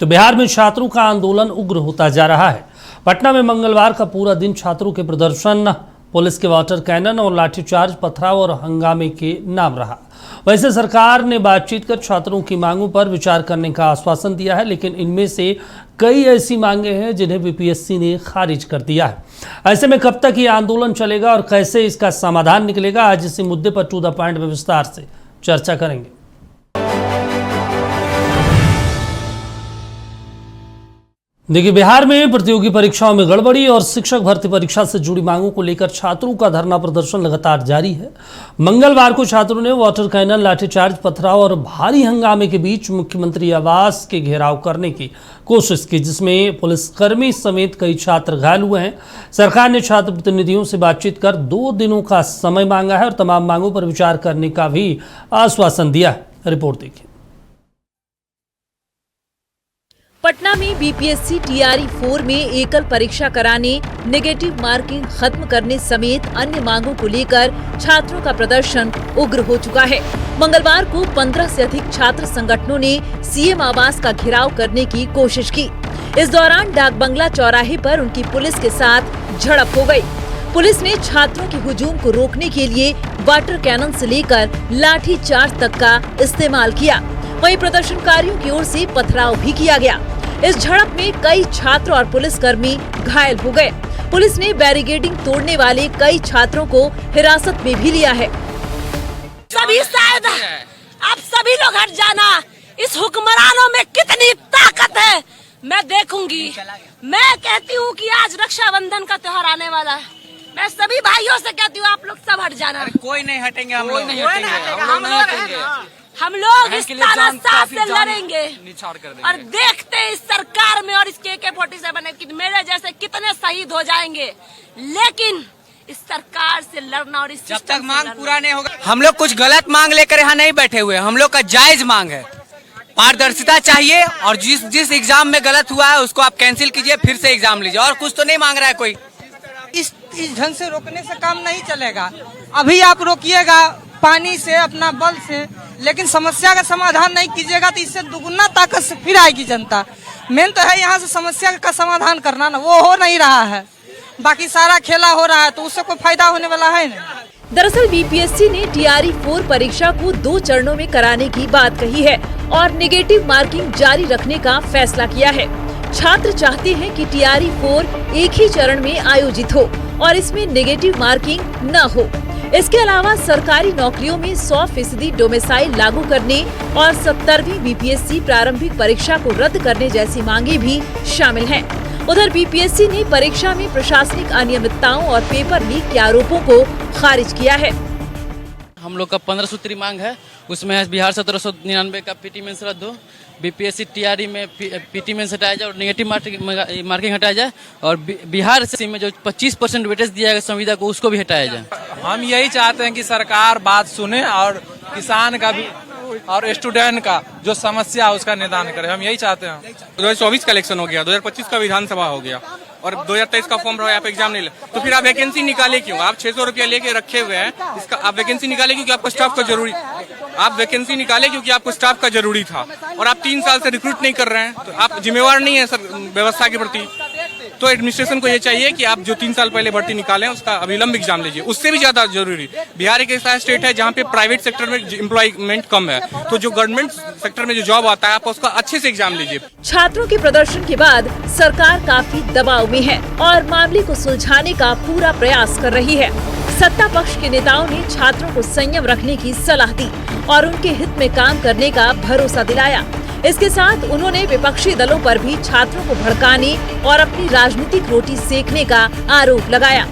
तो बिहार में छात्रों का आंदोलन उग्र होता जा रहा है। पटना में मंगलवार का पूरा दिन छात्रों के प्रदर्शन, पुलिस के वाटर कैनन और लाठीचार्ज, पथराव और हंगामे के नाम रहा। वैसे सरकार ने बातचीत कर छात्रों की मांगों पर विचार करने का आश्वासन दिया है, लेकिन इनमें से कई ऐसी मांगे हैं जिन्हें बीपीएससी ने खारिज कर दिया है। ऐसे में कब तक ये आंदोलन चलेगा और कैसे इसका समाधान निकलेगा, आज इसी मुद्दे पर टू द पॉइंट में विस्तार से चर्चा करेंगे। देखिए, बिहार में प्रतियोगी परीक्षाओं में गड़बड़ी और शिक्षक भर्ती परीक्षा से जुड़ी मांगों को लेकर छात्रों का धरना प्रदर्शन लगातार जारी है। मंगलवार को छात्रों ने वाटर कैनन, लाठीचार्ज, पथराव और भारी हंगामे के बीच मुख्यमंत्री आवास के घेराव करने की कोशिश की, जिसमें पुलिसकर्मी समेत कई छात्र घायल हुए हैं। सरकार ने छात्र प्रतिनिधियों से बातचीत कर 2 दिनों का समय मांगा है और तमाम मांगों पर विचार करने का भी आश्वासन दिया है। रिपोर्ट देखिए। पटना में बीपीएससी टीआरई 4 में एकल परीक्षा कराने, नेगेटिव मार्किंग खत्म करने समेत अन्य मांगों को लेकर छात्रों का प्रदर्शन उग्र हो चुका है। मंगलवार को 15 से अधिक छात्र संगठनों ने सीएम आवास का घेराव करने की कोशिश की। इस दौरान डाक बंगला चौराहे पर उनकी पुलिस के साथ झड़प हो गई। पुलिस ने छात्रों के हुजूम को रोकने के लिए वाटर कैनन से लेकर लाठी चार्ज तक का इस्तेमाल किया। वहीं प्रदर्शनकारियों की ओर से पथराव भी किया गया। इस झड़प में कई छात्र और पुलिसकर्मी घायल हो गए। पुलिस ने बैरिकेडिंग तोड़ने वाले कई छात्रों को हिरासत में भी लिया है। सभी शायद आप सभी लोग हट जाना। इस हुक्मरानों में कितनी ताकत है मैं देखूंगी। मैं कहती हूँ कि आज रक्षाबंधन का त्योहार आने वाला है। मैं सभी भाइयों से कहती हूँ आप लोग सब हट जाना। कोई नहीं हटेंगे, हम लोग इस तानाशाह से लड़ेंगे और देखते हैं इस सरकार में और इसके AK-47 मेरे जैसे कितने शहीद हो जाएंगे, लेकिन इस सरकार से लड़ना और इस जब तक मांग पूरा नहीं होगा। हम लोग कुछ गलत मांग लेकर यहाँ नहीं बैठे हुए, हम लोग का जायज मांग है। पारदर्शिता चाहिए और जिस एग्जाम में गलत हुआ है उसको आप कैंसिल कीजिए, फिर से एग्जाम लीजिए। और कुछ तो नहीं मांग रहा है कोई। इस ढंग से रोकने से काम नहीं चलेगा। अभी आप रोकिएगा पानी से, अपना बल से, लेकिन समस्या का समाधान नहीं कीजिएगा तो इससे दुगुना ताकत से फिर आएगी जनता। मेन तो है यहाँ से समस्या का समाधान करना ना, वो हो नहीं रहा है। बाकी सारा खेला हो रहा है तो उससे कोई फायदा होने वाला है नहीं। दरअसल बीपीएससी ने टीआरई 4 परीक्षा को 2 चरणों में कराने की बात कही है और नेगेटिव मार्किंग जारी रखने का फैसला किया है। छात्र चाहते हैं कि टीआरई 4 एक ही चरण में आयोजित हो और इसमें नेगेटिव मार्किंग न हो। इसके अलावा सरकारी नौकरियों में 100% डोमिसाइल लागू करने और 70वीं बीपीएससी प्रारंभिक परीक्षा को रद्द करने जैसी मांगे भी शामिल हैं। उधर बीपीएससी ने परीक्षा में प्रशासनिक अनियमितताओं और पेपर लीक के आरोपों को खारिज किया है। हम लोग का 15 सूत्री मांग है, उसमें बिहार 1799 का पीटी मेंस रद्द हो, बीपीएससी टीआरई में पीटी मेंस हटाया जाए और नेगेटिव मार्किंग हटाया जाए, और बिहार से में जो 25% वेटेज दिया गया संविदा को उसको भी हटाया जाए। हम यही चाहते हैं कि सरकार बात सुने और किसान का भी और स्टूडेंट का जो समस्या है उसका निदान करे। हम यही चाहते हैं। 2024 का इलेक्शन हो गया, 2025 का विधानसभा हो गया और 2023 का फॉर्म भरा, आप एग्जाम नहीं ले तो फिर आप वैकेंसी निकाले क्यों? आप 600 रुपया लेके रखे हुए हैं, इसका आप वैकेंसी निकाले क्योंकि आपको स्टाफ का जरूरी, आप वैकेंसी निकाले क्योंकि आपको स्टाफ का जरूरी था और आप 3 साल से रिक्रूट नहीं कर रहे हैं, तो आप जिम्मेवार नहीं है सर व्यवस्था के प्रति। तो एडमिनिस्ट्रेशन को ये चाहिए कि आप जो 3 साल पहले भर्ती निकालें उसका अविलंब एग्जाम लीजिए। उससे भी ज्यादा जरूरी, बिहार एक ऐसा स्टेट है जहाँ पे प्राइवेट सेक्टर में एम्प्लॉयमेंट कम है, तो जो गवर्नमेंट सेक्टर में जो जॉब आता है आप उसका अच्छे से एग्जाम लीजिए। छात्रों के प्रदर्शन के बाद सरकार काफी दबाव में है और मामले को सुलझाने का पूरा प्रयास कर रही है। सत्ता पक्ष के नेताओं ने छात्रों को संयम रखने की सलाह दी और उनके हित में काम करने का भरोसा दिलाया। इसके साथ उन्होंने विपक्षी दलों पर भी छात्रों को भड़काने और अपनी राजनीतिक रोटी सेकने का आरोप लगाया।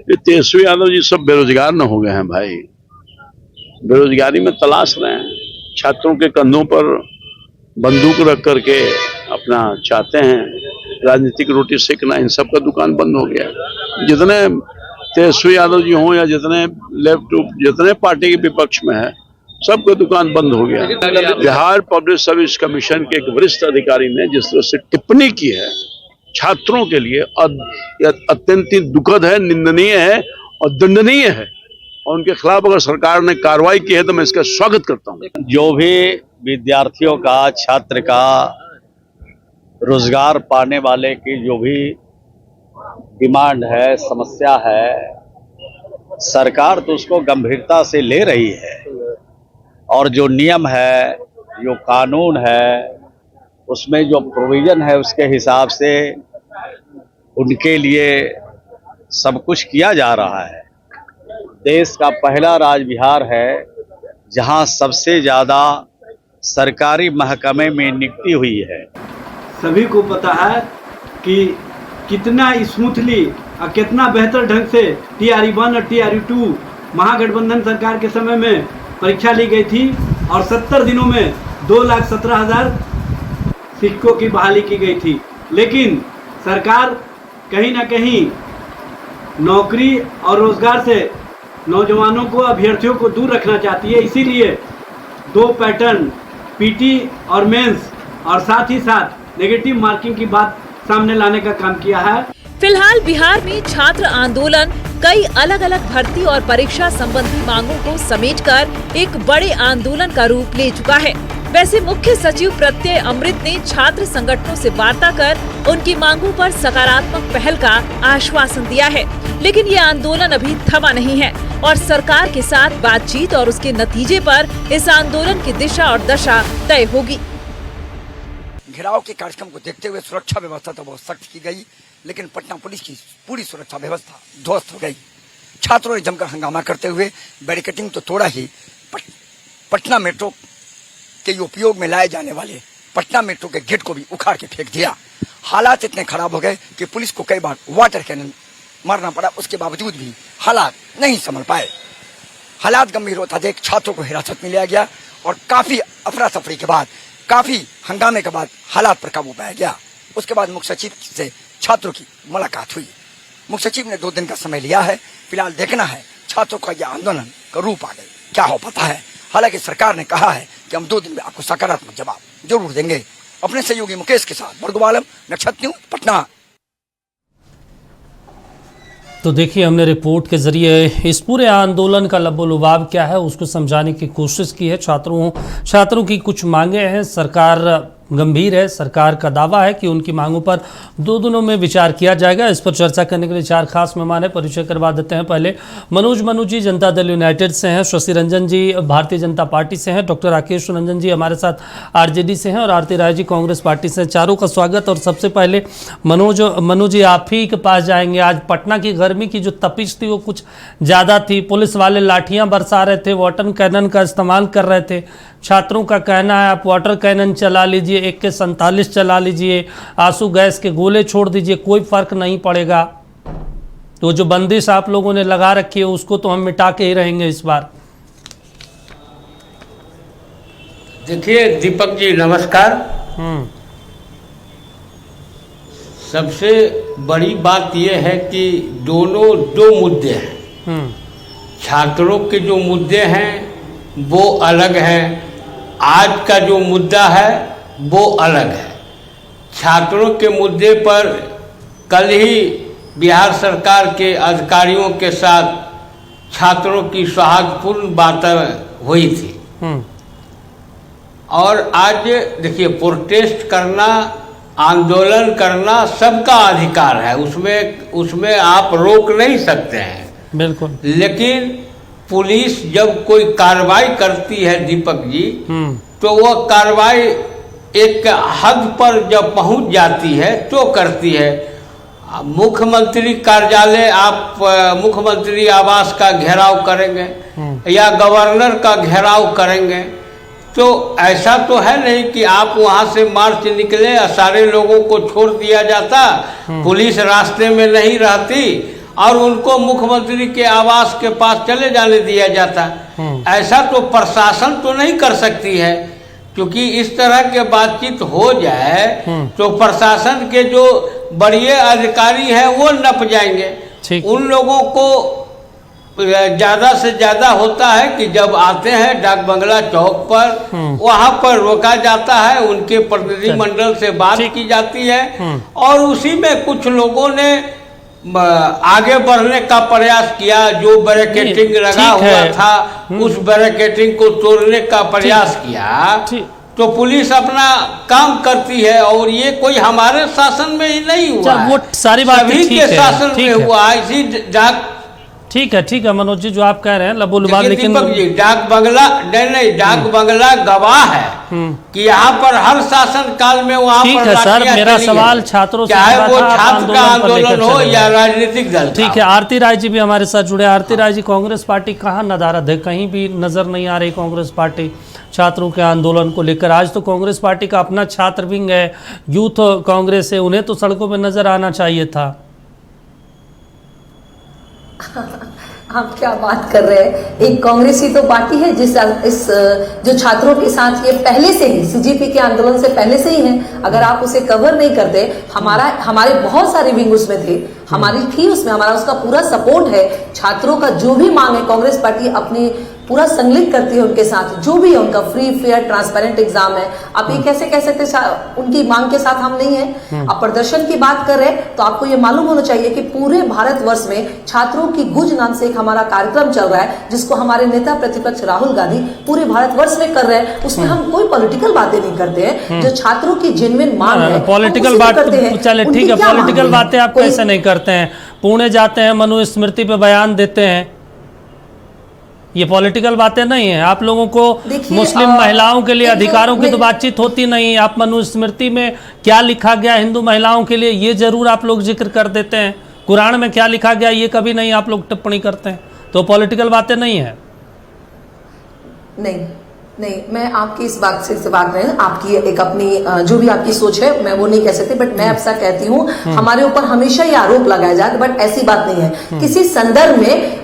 तेजस्वी यादव जी सब बेरोजगार न हो गए हैं भाई, बेरोजगारी में तलाश रहे हैं, छात्रों के कंधों पर बंदूक रख करके अपना चाहते हैं राजनीतिक रोटी सेकना। इन सब का दुकान बंद हो गया। जितने तेजस्वी यादव जी हों या जितने लेफ्ट जितने पार्टी के विपक्ष में है, सबका दुकान बंद हो गया। बिहार पब्लिक सर्विस कमीशन के एक वरिष्ठ अधिकारी ने जिस तरह से टिप्पणी की है छात्रों के लिए, अत्यंत दुखद है, निंदनीय है और दंडनीय है, और उनके खिलाफ अगर सरकार ने कार्रवाई की है तो मैं इसका स्वागत करता हूँ। जो भी विद्यार्थियों का, छात्र का रोजगार पाने वाले की जो भी डिमांड है, समस्या है, सरकार तो उसको गंभीरता से ले रही है और जो नियम है, जो कानून है, उसमें जो प्रोविजन है उसके हिसाब से उनके लिए सब कुछ किया जा रहा है। देश का पहला राज्य बिहार है जहां सबसे ज़्यादा सरकारी महकमे में नियुक्ति हुई है। सभी को पता है कि कितना स्मूथली और कितना बेहतर ढंग से TRE-1 और TRE-2 महागठबंधन सरकार के समय में परीक्षा ली गई थी और 70 दिनों में 2,17,000 शिक्षकों की बहाली की गई थी। लेकिन सरकार कहीं ना कहीं नौकरी और रोजगार से नौजवानों को, अभ्यर्थियों को दूर रखना चाहती है। इसीलिए 2 पैटर्न PT और मेंस और साथ ही साथ नेगेटिव मार्किंग की बात सामने लाने का काम किया है। फिलहाल बिहार में छात्र आंदोलन कई अलग अलग भर्ती और परीक्षा संबंधी मांगों को समेटकर एक बड़े आंदोलन का रूप ले चुका है। वैसे मुख्य सचिव प्रत्यय अमृत ने छात्र संगठनों से वार्ता कर उनकी मांगों पर सकारात्मक पहल का आश्वासन दिया है, लेकिन ये आंदोलन अभी थमा नहीं है और सरकार के साथ बातचीत और उसके नतीजे पर इस आंदोलन की दिशा और दशा तय होगी। घेराव के कार्यक्रम को देखते हुए सुरक्षा व्यवस्था तो बहुत सख्त की गई, लेकिन पटना पुलिस की पूरी सुरक्षा व्यवस्था ध्वस्त हो गई। छात्रों ने जमकर हंगामा करते हुए बैरिकेडिंग तो तोड़ा ही, पटना मेट्रो के उपयोग में लाए जाने वाले पटना मेट्रो के गेट को भी उखाड़ के फेंक दिया। हालात इतने खराब हो गए कि पुलिस को कई बार वाटर कैनन मारना पड़ा, उसके बावजूद भी हालात नहीं संभल पाए। हालात गंभीर होता देख छात्रों को हिरासत में लिया गया और काफी अफरा तफरी के बाद, काफी हंगामे के बाद हालात पर काबू पाया गया। उसके बाद मुख्य सचिव से छात्रों की मुलाकात हुई। मुख्य सचिव ने 2 दिन का समय लिया है। फिलहाल देखना है छात्रों का यह आंदोलन का रूप आगे क्या हो पाता है। हालांकि सरकार ने कहा है कि हम 2 दिन में आपको सकारात्मक जवाब जरूर देंगे। अपने सहयोगी मुकेश के साथ बरगुबालम, नक्षत्र न्यूज, पटना। तो देखिए, हमने रिपोर्ट के जरिए इस पूरे आंदोलन का लबो-लुबाब क्या है उसको समझाने की कोशिश की है। छात्रों की कुछ मांगे हैं, सरकार गंभीर है। सरकार का दावा है कि उनकी मांगों पर 2 दिनों में विचार किया जाएगा। इस पर चर्चा करने के लिए 4 खास मेहमान है, परिचय करवा देते हैं। पहले मनोज जी जनता दल यूनाइटेड से हैं, शशि रंजन जी भारतीय जनता पार्टी से हैं, डॉक्टर राकेश रंजन जी हमारे साथ RJD से हैं और आरती राय जी कांग्रेस पार्टी से। चारों का स्वागत। और सबसे पहले मनोज जी आप ही के पास जाएंगे। आज पटना की गर्मी की जो तपिश थी वो कुछ ज़्यादा थी। पुलिस वाले लाठियाँ बरसा रहे थे, वाटर कैनन का इस्तेमाल कर रहे थे। छात्रों का कहना है आप वाटर कैनन चला लीजिए, AK-47 चला लीजिए, आंसू गैस के गोले छोड़ दीजिए, कोई फर्क नहीं पड़ेगा। तो जो बंदिश आप लोगों ने लगा रखी है उसको तो हम मिटा के ही रहेंगे इस बार। देखिए दीपक जी नमस्कार। सबसे बड़ी बात यह है कि दोनों 2 मुद्दे हैं। छात्रों के जो मुद्दे हैं वो अलग हैं, आज का जो मुद्दा है वो अलग है। छात्रों के मुद्दे पर कल ही बिहार सरकार के अधिकारियों के साथ छात्रों की सौहार्दपूर्ण बातें हुई थी। और आज देखिए, प्रोटेस्ट करना, आंदोलन करना सबका अधिकार है, उसमें आप रोक नहीं सकते हैं। बिल्कुल। लेकिन पुलिस जब कोई कार्रवाई करती है दीपक जी, तो वह कार्रवाई एक हद पर जब पहुंच जाती है तो करती है। मुख्यमंत्री कार्यालय, आप मुख्यमंत्री आवास का घेराव करेंगे या गवर्नर का घेराव करेंगे, तो ऐसा तो है नहीं कि आप वहां से मार्च निकले और सारे लोगों को छोड़ दिया जाता, पुलिस रास्ते में नहीं रहती और उनको मुख्यमंत्री के आवास के पास चले जाने दिया जाता। ऐसा तो प्रशासन तो नहीं कर सकती है, क्योंकि इस तरह के बातचीत हो जाए तो प्रशासन के जो बड़े अधिकारी हैं वो नप जाएंगे। उन लोगों को ज़्यादा से ज़्यादा होता है कि जब आते हैं डाक बंगला चौक पर, वहाँ पर रोका जाता है, उनके प्रतिनिधिमंडल से बात की जाती है और उसी में कुछ लोगों ने आगे बढ़ने का प्रयास किया। जो बैरिकेडिंग लगा हुआ था उस बैरिकेडिंग को तोड़ने का प्रयास किया तो पुलिस अपना काम करती है, और ये कोई हमारे शासन में ही नहीं हुआ है, वो सारी बात सभी के शासन में हुआ है। इसी डाक ठीक है मनोज जी, जो आप कह रहे हैं लबो लुबाब, लेकिन दीपक जी, डाक बंगला नहीं, डाक बंगला गवाह है कि यहाँ पर हर शासन काल में वहाँ ठीक पर है सर, लाठियां मेरा चली सवाल है। छात्रों से चाहे वो था, आप छात्र का आंदोलन हो चले या गए। राजनीतिक दल का। ठीक है, आरती राय जी भी हमारे साथ जुड़े। आरती राय जी, कांग्रेस पार्टी कहाँ नदारद है? कहीं भी नजर नहीं आ रही कांग्रेस पार्टी छात्रों के आंदोलन को लेकर। आज तो कांग्रेस पार्टी का अपना छात्र विंग है, यूथ कांग्रेस है, उन्हें तो सड़कों में नजर आना चाहिए था। आप क्या बात कर रहे हैं? एक कांग्रेस ही तो पार्टी है जिस इस जो छात्रों के साथ ये पहले से ही सीजेपी के आंदोलन से पहले से ही है। अगर आप उसे कवर नहीं करते, हमारे बहुत सारे विंग उसमें थे, हमारी थी उसमें, हमारा उसका पूरा सपोर्ट है। छात्रों का जो भी मांग है कांग्रेस पार्टी अपनी पूरा संलिग्ध करती है उनके साथ, जो भी है उनका फ्री फेयर ट्रांसपेरेंट एग्जाम है। आप ये कैसे कह सकते उनकी मांग के साथ हम नहीं है? आप प्रदर्शन की बात कर रहे हैं तो आपको ये मालूम होना चाहिए कि पूरे भारतवर्ष में छात्रों की गुज नाम से एक हमारा कार्यक्रम चल रहा है, जिसको हमारे नेता प्रतिपक्ष राहुल गांधी पूरे भारतवर्ष में कर रहे हैं। उसमें हम कोई पॉलिटिकल बातें नहीं करते हैं। जो छात्रों की जेन्युइन मांग है, पॉलिटिकल बात, चले ठीक है, पॉलिटिकल बातें आप कैसे नहीं करते हैं? पुणे जाते हैं, मनुस्मृति पे बयान देते हैं, ये पॉलिटिकल बातें नहीं है। आप लोगों को मुस्लिम महिलाओं के लिए अधिकारों की तो बातचीत होती नहीं। आप मनुस्मृति में क्या लिखा गया हिंदू महिलाओं के लिए ये जरूर आप लोग जिक्र कर देते हैं। कुरान में क्या लिखा गया ये कभी नहीं आप लोग टिप्पणी करते हैं। तो पॉलिटिकल बातें नहीं है। नहीं, मैं आपकी इस बात से बात नहीं, आपकी एक अपनी जो भी आपकी सोच है मैं वो नहीं कह सकती, बट मैं ऐसा कहती हूँ हमारे ऊपर हमेशा ये आरोप लगाया जाए, बट ऐसी बात नहीं है। किसी संदर्भ में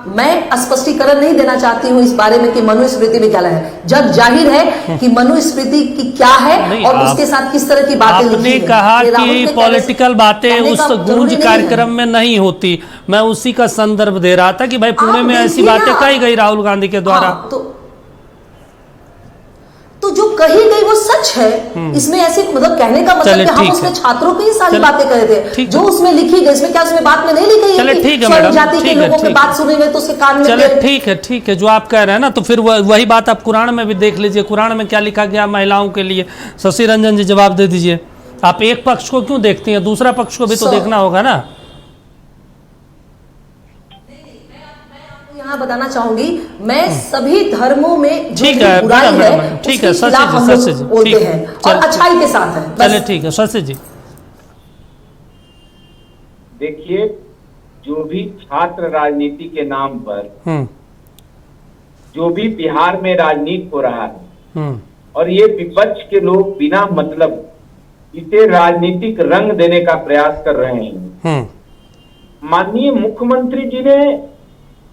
मैं स्पष्टीकरण नहीं देना चाहती हूँ इस बारे में कि मनुस्मृति में क्या है। जब जाहिर है कि मनुस्मृति की क्या है और उसके साथ किस तरह की बातें लिखी आपने कहा कि पॉलिटिकल बातें उस गूंज कार्यक्रम में नहीं होती। मैं उसी का संदर्भ दे रहा था कि भाई पुणे में ऐसी बातें कही गई राहुल गांधी के द्वारा। तो जो कही गई वो सच है। इसमें ऐसे मतलब कहने का मतलब कि हम उसमें छात्रों की ही सारी बातें कर रहे थे जो उसमें लिखी गई। इसमें क्या उसमें बात में नहीं लिखी है? चले ठीक है मैडम, जाति के लोगों की बात सुनेंगे तो उसके कान में चले ठीक है जो आप कह रहे हैं ना, तो फिर वही बात आप कुरान में भी देख लीजिए। कुरान में क्या लिखा गया महिलाओं के लिए? शशि रंजन जी जवाब दे दीजिए। आप एक पक्ष को क्यों देखती हैं, दूसरा पक्ष को भी तो देखना होगा ना। यहाँ बताना चाहूंगी मैं सभी धर्मों में जो ठीक है बुराई है ठीक है उसके खिलाफ हम लोग बोलते हैं और अच्छाई के साथ है। चले ठीक है शशि जी। देखिए, जो भी छात्र राजनीति के नाम पर जो भी बिहार में राजनीति हो रहा है और ये विपक्ष के लोग बिना मतलब इसे राजनीतिक रंग देने का प्रयास कर रहे हैं। माननीय मुख्यमंत्री जी ने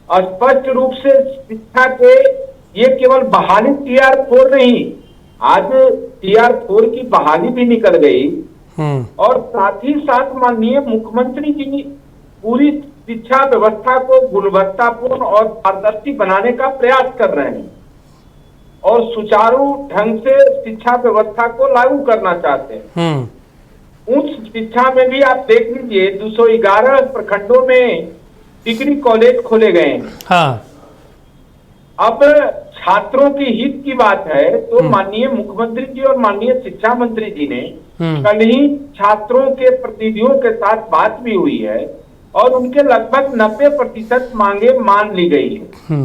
स्पष्ट रूप से शिक्षा के ये केवल बहाली TR4 नहीं, आज TR4 की बहाली भी निकल गई और साथ ही साथ माननीय मुख्यमंत्री जी पूरी शिक्षा व्यवस्था को गुणवत्तापूर्ण और पारदर्शी बनाने का प्रयास कर रहे हैं और सुचारू ढंग से शिक्षा व्यवस्था को लागू करना चाहते हैं। उच्च शिक्षा में भी आप देख लीजिए 211 प्रखंडों में डिग्री कॉलेज खोले गए हैं। हाँ। अब छात्रों की हित की बात है तो माननीय मुख्यमंत्री जी और माननीय शिक्षा मंत्री जी ने कल ही छात्रों के प्रतिनिधियों के साथ बात भी हुई है और उनके लगभग 90% मांगे मान ली गई है।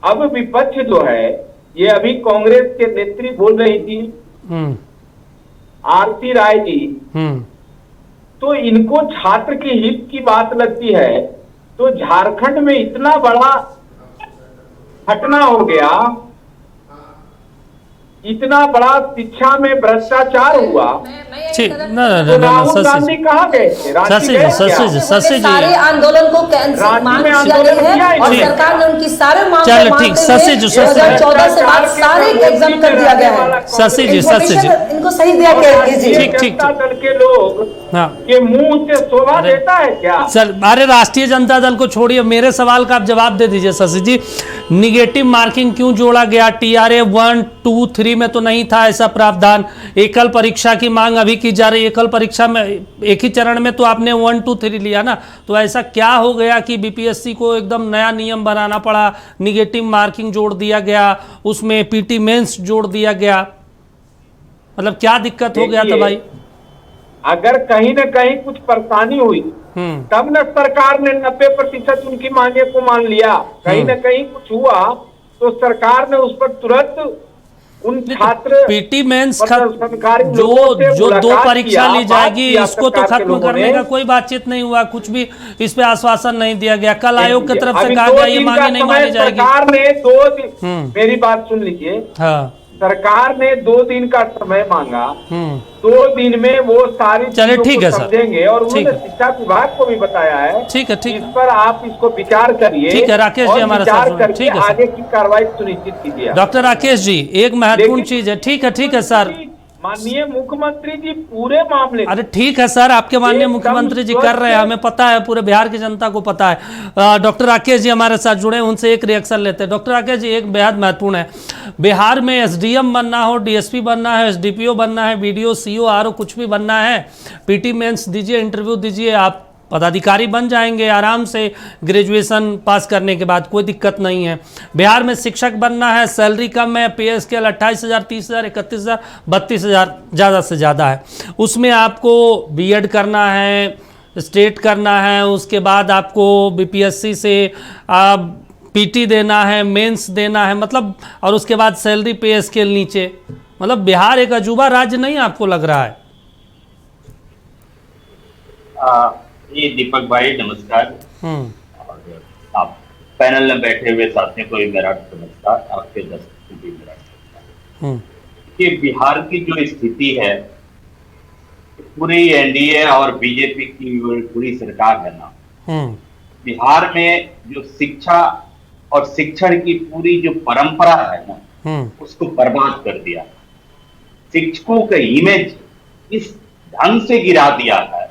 अब विपक्ष जो है ये अभी कांग्रेस के नेत्री बोल रही थी आरती राय जी, तो इनको छात्र के हित की बात लगती है। तो झारखंड में इतना बड़ा घटना हो गया, इतना बड़ा शिक्षा में भ्रष्टाचार हुआ, राहुल गांधी कहाँ गए थे? सारे आंदोलन को कैंसिल मांग किया गया है और सरकार ने उनकी सारे मांग 2014 से बाद सारे एग्जाम कर दिया गया है। शशि जी इनको सही दिया जनता दल के लोग के मुंह से शोभा देता है क्या? सर, अरे राष्ट्रीय जनता दल को छोड़िए, मेरे सवाल का आप जवाब दे दीजिए शशि जी। निगेटिव मार्किंग क्यों जोड़ा गया? TRA 1, 2, 3 में तो नहीं था ऐसा प्रावधान। एकल परीक्षा की मांग अभी की जा रही है। एकल परीक्षा में एक ही चरण में तो आपने 1, 2, 3 लिया ना, तो ऐसा क्या हो गया कि BPSC को एकदम नया नियम बनाना पड़ा, निगेटिव मार्किंग जोड़ दिया गया, उसमें PT मेंस जोड़ दिया गया? मतलब क्या दिक्कत हो गया था भाई? अगर कहीं न कहीं कुछ परेशानी हुई तब न सरकार ने 90% उनकी मांगे को मान लिया। कहीं न कहीं कुछ हुआ तो सरकार ने उस पर तुरंत उन छात्र PT मेंस प्रदर्शनकारी जो लोगों से जो 2 मुलाकात परीक्षा किया, ली बात जाएगी किया इसको तो सरकार के खत्म लोगों करने ने। का कोई बातचीत नहीं हुआ, कुछ भी इस पे आश्वासन नहीं दिया गया। कल आयोग की तरफ से अभी कहा 2 गया ये दिन मांगे का नहीं समय मानी जाएगी। सरकार ने 2 दिन, मेरी बात सुन लीजिए, हाँ, सरकार ने 2 दिन का समय मांगा। 2 दिन में वो सारी चलिए चीजों ठीक को है सर, समझेंगे और ठीक उन्होंने है। शिक्षा विभाग को भी बताया है। ठीक है, ठीक इस पर आप इसको विचार करिए। ठीक है, राकेश जी और हमारे साथ विचार जुड़े। करके ठीक है सर। आगे की कार्रवाई सुनिश्चित कीजिए। डॉक्टर राकेश जी, एक महत्वपूर्ण चीज है। ठीक है सर, माननीय मुख्यमंत्री जी पूरे मामले अरे ठीक है सर, आपके माननीय एकदम मुख्यमंत्री जी कर रहे हैं, हमें पता है, पूरे बिहार की जनता को पता है। डॉक्टर राकेश जी हमारे साथ जुड़े हैं, उनसे एक रिएक्शन लेते हैं। डॉक्टर राकेश जी, एक बेहद महत्वपूर्ण है, बिहार में SDM बनना हो, DSP बनना है, SDPO बनना है, BDO, CO, RO कुछ भी बनना है, PT मेंस दीजिए, इंटरव्यू दीजिए, आप पदाधिकारी बन जाएंगे आराम से ग्रेजुएशन पास करने के बाद, कोई दिक्कत नहीं है। बिहार में शिक्षक बनना है, सैलरी कम है, पे स्केल 28,000, 30,000, 31,000, 32,000 ज़्यादा से ज़्यादा है। उसमें आपको B.Ed करना है, स्टेट करना है, उसके बाद आपको BPSC से PT देना है, मेंस देना है, मतलब, और उसके बाद सैलरी पे स्केल नीचे। मतलब बिहार एक अजूबा राज्य नहीं आपको लग रहा है? ये दीपक भाई नमस्कार, और आप पैनल में बैठे हुए साथियों को भी मेरा नमस्कार, आपके दर्शकों को भी मेरा नमस्कार। कि बिहार की जो स्थिति है, पूरी NDA और BJP की पूरी सरकार है ना, बिहार में जो शिक्षा और शिक्षण की पूरी जो परंपरा है ना, उसको बर्बाद कर दिया। शिक्षकों का इमेज इस ढंग से गिरा दिया है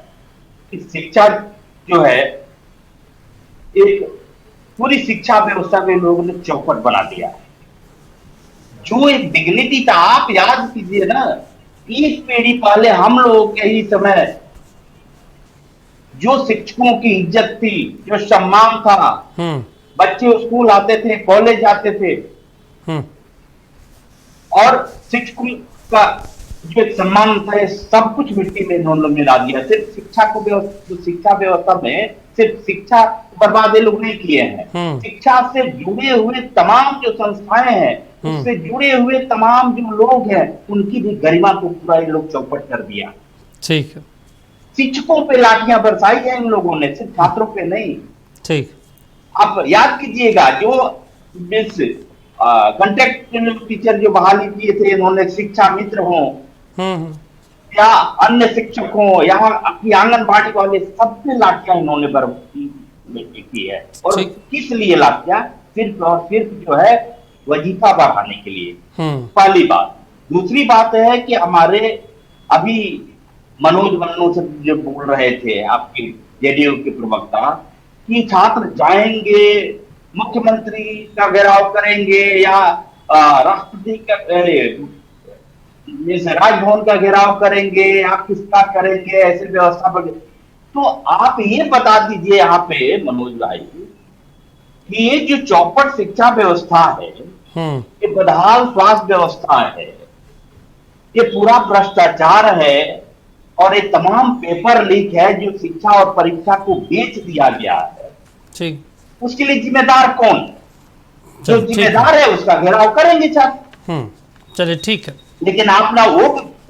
कि शिक्षा जो है, एक पूरी शिक्षा व्यवस्था में लोगों ने चौपट बना दिया है। जो एक डिग्निटी था, आप याद कीजिए ना, 30 पीढ़ी पहले हम लोगों के ही समय जो शिक्षकों की इज्जत थी, जो सम्मान था, बच्चे स्कूल आते थे, कॉलेज आते थे, और शिक्षकों का जो एक सम्मान था, सब कुछ मिट्टी में इन्होंने मिला दिया। सिर्फ शिक्षा को, शिक्षा व्यवस्था में सिर्फ शिक्षा बर्बाद लोग नहीं किए हैं, शिक्षा से जुड़े हुए तमाम जो संस्थाएं हैं, उससे जुड़े हुए तमाम जो लोग हैं, उनकी भी गरिमा को पूरा ये लोग चौपट कर दिया। ठीक है, शिक्षकों पे लाठियां बरसाई है इन लोगों ने, सिर्फ छात्रों पे नहीं। ठीक, आप याद कीजिएगा, जो कॉन्ट्रैक्ट टीचर जो बहाली किए थे इन्होंने, शिक्षा मित्र हो या अन्य शिक्षक हो, यहाँ अपनी आंगनबाड़ी वाले, सबसे लाठियां इन्होंने की है। और किस लिए लाठियां? सिर्फ और सिर्फ जो है वजीफा बढ़ाने के लिए, पहली बात। दूसरी बात है कि हमारे अभी मनोज मन्नू से जो बोल रहे थे आपके JDU के प्रवक्ता, कि छात्र जाएंगे, मुख्यमंत्री का घेराव करेंगे या राष्ट्रपति का, राजभवन का घेराव करेंगे या किसका करेंगे, ऐसे व्यवस्था पर। तो आप ये बता दीजिए यहाँ पे मनोज भाई, कि ये जो चौपट शिक्षा व्यवस्था है, ये बदहाल स्वास्थ्य व्यवस्था है, ये पूरा भ्रष्टाचार है, और ये तमाम पेपर लीक है जो शिक्षा और परीक्षा को बेच दिया गया है। ठीक, उसके लिए जिम्मेदार कौन? जो जिम्मेदार है उसका घेराव करेंगे छात्र। चलिए ठीक है, लेकिन आप ना वो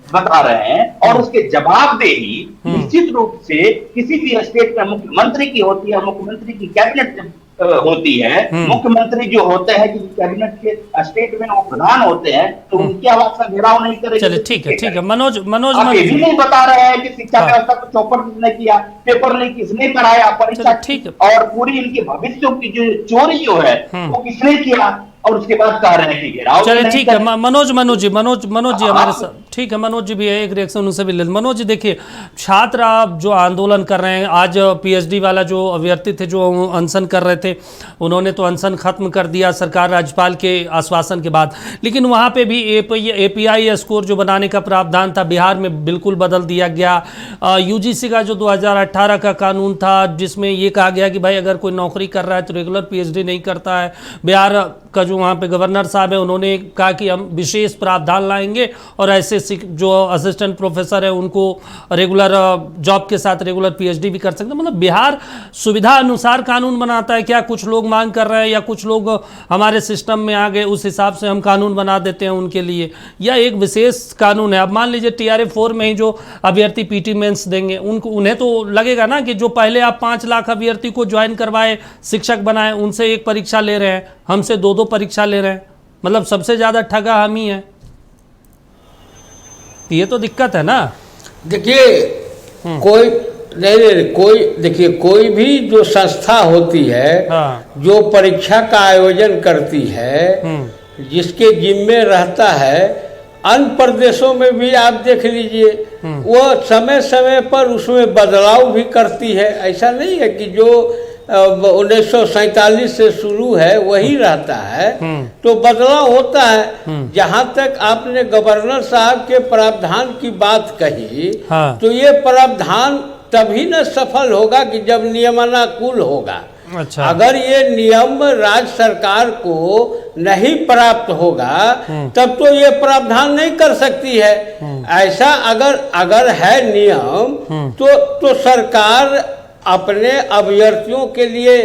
बता रहे हैं, और उसके जवाबदेही निश्चित रूप से किसी भी स्टेट का मुख्यमंत्री की होती है, मुख्यमंत्री की कैबिनेट होती है। मुख्यमंत्री जो होते हैं, कैबिनेट के स्टेट में वो प्रधान होते हैं, तो उनकी आवाज का घेराव नहीं करेंगे। चलिए ठीक है, ठीक है। मनोज आप ये भी नहीं बता रहे हैं कि शिक्षा व्यवस्था को चौपट किसने किया, पेपर लीक किसने कराया, परीक्षा ठीक है, और पूरी इनके भविष्य की जो चोरी जो है वो किसने किया, और उसके बाद कह रहे हैं कि घेराव। चलिए ठीक है, मनोज जी हमारे साथ ठीक है, मनोज जी भी है, एक रिएक्शन उनसे भी ले। मनोज जी देखिए, छात्र आप जो आंदोलन कर रहे हैं, आज पीएचडी वाला जो अभ्यर्थी थे जो अनशन कर रहे थे, उन्होंने तो अनशन खत्म कर दिया सरकार राज्यपाल के आश्वासन के बाद, लेकिन वहाँ पे भी एपीआई स्कोर जो बनाने का प्रावधान था बिहार में बिल्कुल बदल दिया गया। यूजीसी का जो 2018 का कानून था जिसमें ये कहा गया कि भाई अगर कोई नौकरी कर रहा है तो रेगुलर पीएचडी नहीं करता है। बिहार का जो वहाँ पे गवर्नर साहब है उन्होंने कहा कि हम विशेष प्रावधान लाएंगे और ऐसे जो असिस्टेंट प्रोफेसर है उनको रेगुलर जॉब के साथ रेगुलर पीएचडी भी कर सकते हैं। मतलब बिहार सुविधा अनुसार कानून बनाता है क्या? कुछ लोग मांग कर रहे हैं या कुछ लोग हमारे सिस्टम में आ गए उस हिसाब से हम कानून बना देते हैं उनके लिए, या एक विशेष कानून है? अब मान लीजिए TRA 4 में ही जो अभ्यर्थी पीटी मेंस देंगे उन्हें तो लगेगा ना कि जो पहले आप 5 लाख अभ्यर्थी को ज्वाइन करवाए, शिक्षक बनाए, उनसे एक परीक्षा ले रहे हैं, हमसे 2-2 परीक्षा ले रहे हैं, मतलब सबसे ज्यादा ठगा हम ही है। ये तो दिक्कत है ना। देखिए कोई नहीं कोई देखिए कोई भी जो संस्था होती है जो परीक्षा का आयोजन करती है जिसके जिम्मे रहता है, अन्य प्रदेशों में भी आप देख लीजिए वो समय समय पर उसमें बदलाव भी करती है। ऐसा नहीं है कि जो 1947 से शुरू है वही रहता है, तो बदलाव होता है। जहाँ तक आपने गवर्नर साहब के प्रावधान की बात कही, तो ये प्रावधान तभी न सफल होगा कि जब नियमानुकूल होगा। अच्छा। अगर ये नियम राज्य सरकार को नहीं प्राप्त होगा तब तो ये प्रावधान नहीं कर सकती है। ऐसा अगर है नियम तो सरकार अपने अभ्यर्थियों के लिए,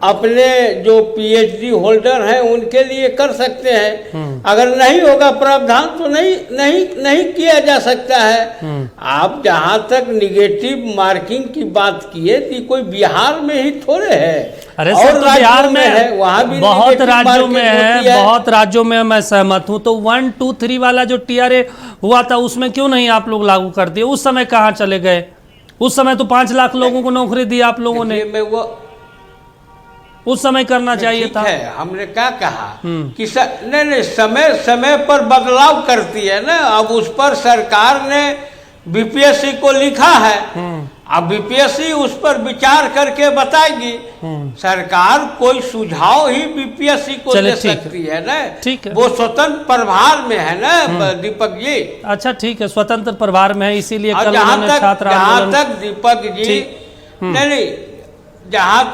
अपने जो पीएचडी होल्डर हैं उनके लिए कर सकते हैं। अगर नहीं होगा प्रावधान तो नहीं किया जा सकता है। आप जहां तक निगेटिव मार्किंग की बात किए थी, कोई बिहार में ही थोड़े है, अरे और तो बिहार में है, वहां भी बहुत राज्यों में है, बहुत राज्यों में मैं सहमत हूं। तो 1, 2, 3 वाला जो TRA हुआ था उसमें क्यों नहीं आप लोग लागू कर दिए? उस समय कहाँ चले गए? उस समय तो 5 लाख लोगों को नौकरी दी आप लोगों ने, उस समय करना चाहिए था। हमने क्या कहा कि नहीं समय समय पर बदलाव करती है ना। अब उस पर सरकार ने बीपीएससी को लिखा है, अब बीपीएससी उस पर विचार करके बताएगी। सरकार कोई सुझाव ही बीपीएससी को दे सकती है ना। ठीक है, वो स्वतंत्र प्रभार में है ना दीपक जी। अच्छा ठीक है, स्वतंत्र प्रभार में है, इसीलिए कल जहाँ तक दीपक जी नहीं जहाँ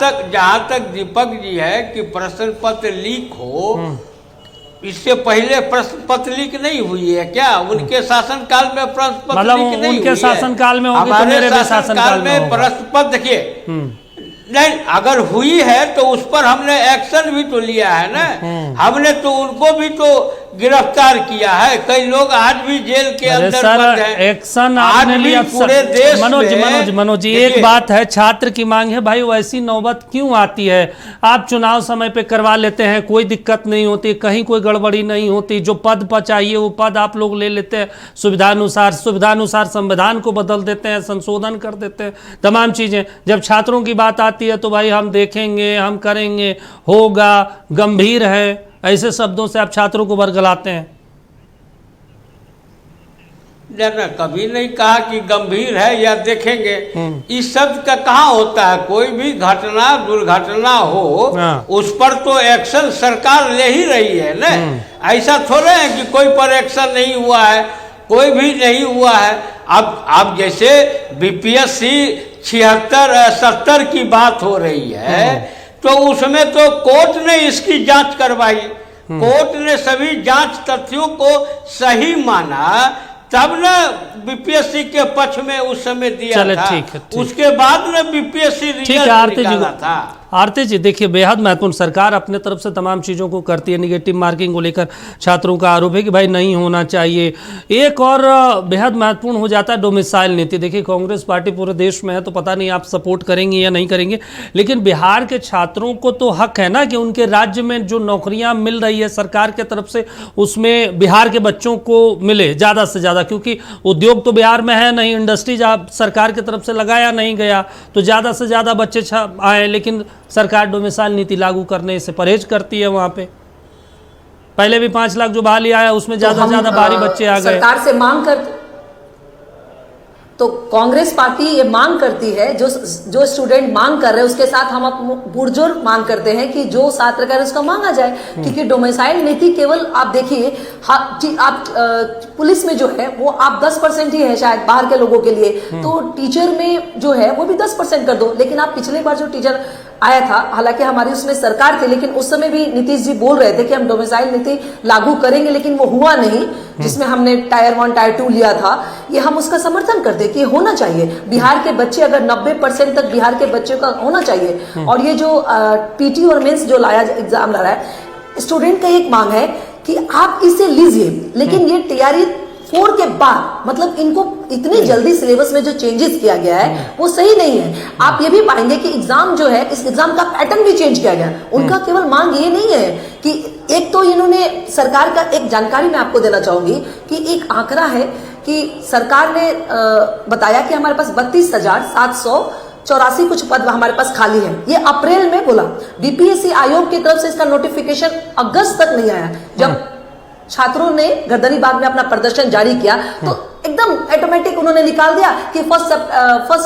तक दीपक जी है कि प्रश्न पत्र लीक हो, इससे पहले प्रश्न पत्र लीक नहीं हुई है क्या? उनके शासनकाल में प्रश्न पत्र लीक नहीं हुई है? उनके शासनकाल में होगी तो मेरे भी शासनकाल में प्रश्न पत्र देखिए नहीं, अगर हुई है तो उस पर हमने एक्शन भी तो लिया है ना। हमने तो उनको भी तो गिरफ्तार किया है, कई लोग आज भी जेल के अंदर बंद हैं। एक्शन आपने लिया पूरे देश में। मनोज जी एक बात है, छात्र की मांग है भाई, वैसी नौबत क्यों आती है? आप चुनाव समय पे करवा लेते हैं, कोई दिक्कत नहीं होती, कहीं कोई गड़बड़ी नहीं होती, जो पद पर चाहिए वो पद आप लोग ले लेते हैं सुविधानुसार संविधान को बदल देते हैं, संशोधन कर देते हैं, तमाम चीजें। जब छात्रों की बात आती है तो भाई हम देखेंगे, हम करेंगे, होगा, गंभीर है, ऐसे शब्दों से आप छात्रों को बरगलाते हैं। ना कभी नहीं कहा कि गंभीर है या देखेंगे। इस शब्द का कहाँ होता है? कोई भी घटना दुर्घटना हो उस पर तो एक्शन सरकार ले ही रही है ना। ऐसा थोड़े है कि कोई पर एक्शन नहीं हुआ है, कोई भी नहीं हुआ है। अब जैसे बीपीएससी 76-70 की बात हो रही है तो उसमें तो कोर्ट ने इसकी जांच करवाई, कोर्ट ने सभी जांच तथ्यों को सही माना, तब न बीपीएससी के पक्ष में उस समय दिया था। ठीक है, उसके बाद में बीपीएससी रिजल्ट निकाला था। आरती जी देखिए, बेहद महत्वपूर्ण, सरकार अपने तरफ से तमाम चीज़ों को करती है। निगेटिव मार्किंग को लेकर छात्रों का आरोप है कि भाई नहीं होना चाहिए। एक और बेहद महत्वपूर्ण हो जाता है डोमिसाइल नीति। देखिए कांग्रेस पार्टी पूरे देश में है तो पता नहीं आप सपोर्ट करेंगे या नहीं करेंगे, लेकिन बिहार के छात्रों को तो हक है ना कि उनके राज्य में जो नौकरियां मिल रही है सरकार के तरफ से उसमें बिहार के बच्चों को मिले ज़्यादा से ज़्यादा, क्योंकि उद्योग तो बिहार में है नहीं, इंडस्ट्री सरकार की तरफ से लगाया नहीं गया तो ज़्यादा से ज़्यादा बच्चे आए, लेकिन सरकार डोमिसाइल नीति लागू करने से परहेज करती है वहाँ पे। पहले भी 5 लाख जो बहाली आया उसमें ज्यादा ज्यादा बाहरी बच्चे आ गए। सरकार से मांग कर, तो कांग्रेस पार्टी ये मांग करती है, जो स्टूडेंट मांग कर रहे हैं उसके साथ हम पुरजोर मांग करते हैं कि जो छात्र कर उसका मांगा जाए, क्योंकि डोमिसाइल नीति केवल आप देखिए आप पुलिस में जो है वो आप 10% ही है शायद बाहर के लोगों के लिए, तो टीचर में जो है वो भी 10% कर दो। लेकिन आप पिछले बार जो टीचर आया था, हालांकि हमारी उसमें सरकार थी, लेकिन उस समय भी नीतीश जी बोल रहे थे कि हम डोमिसाइल नीति लागू करेंगे, लेकिन वो हुआ नहीं, जिसमें हमने टायर 1 टायर 2 लिया था। ये हम उसका समर्थन करते कि होना चाहिए। बिहार के बच्चे अगर 90% तक बिहार के बच्चों का होना चाहिए। और ये जो पीटी और मेंस जो लाया एग्जाम ला रहा है, स्टूडेंट का एक मांग है कि आप इसे लीजिए, लेकिन ये तैयारी 4 के बाद, मतलब इनको इतनी जल्दी सिलेबस में जो चेंजेस किया गया है वो सही नहीं है। आप ये भी पाएंगे कि एग्जाम जो है, इस एग्जाम का पैटर्न भी चेंज किया गया। उनका केवल मांग ये नहीं है कि एक तो इन्होंने सरकार का एक जानकारी मैं आपको देना चाहूंगी कि एक आंकड़ा है कि सरकार ने बताया कि हमारे पास 32,784 कुछ पद हमारे पास खाली है। ये अप्रैल में बोला। बीपीएससी आयोग की तरफ से इसका नोटिफिकेशन अगस्त तक नहीं आया। जब छात्रों ने गर्दनीबाग में अपना प्रदर्शन जारी किया तो एकदम ऑटोमेटिक उन्होंने निकाल दिया कि 1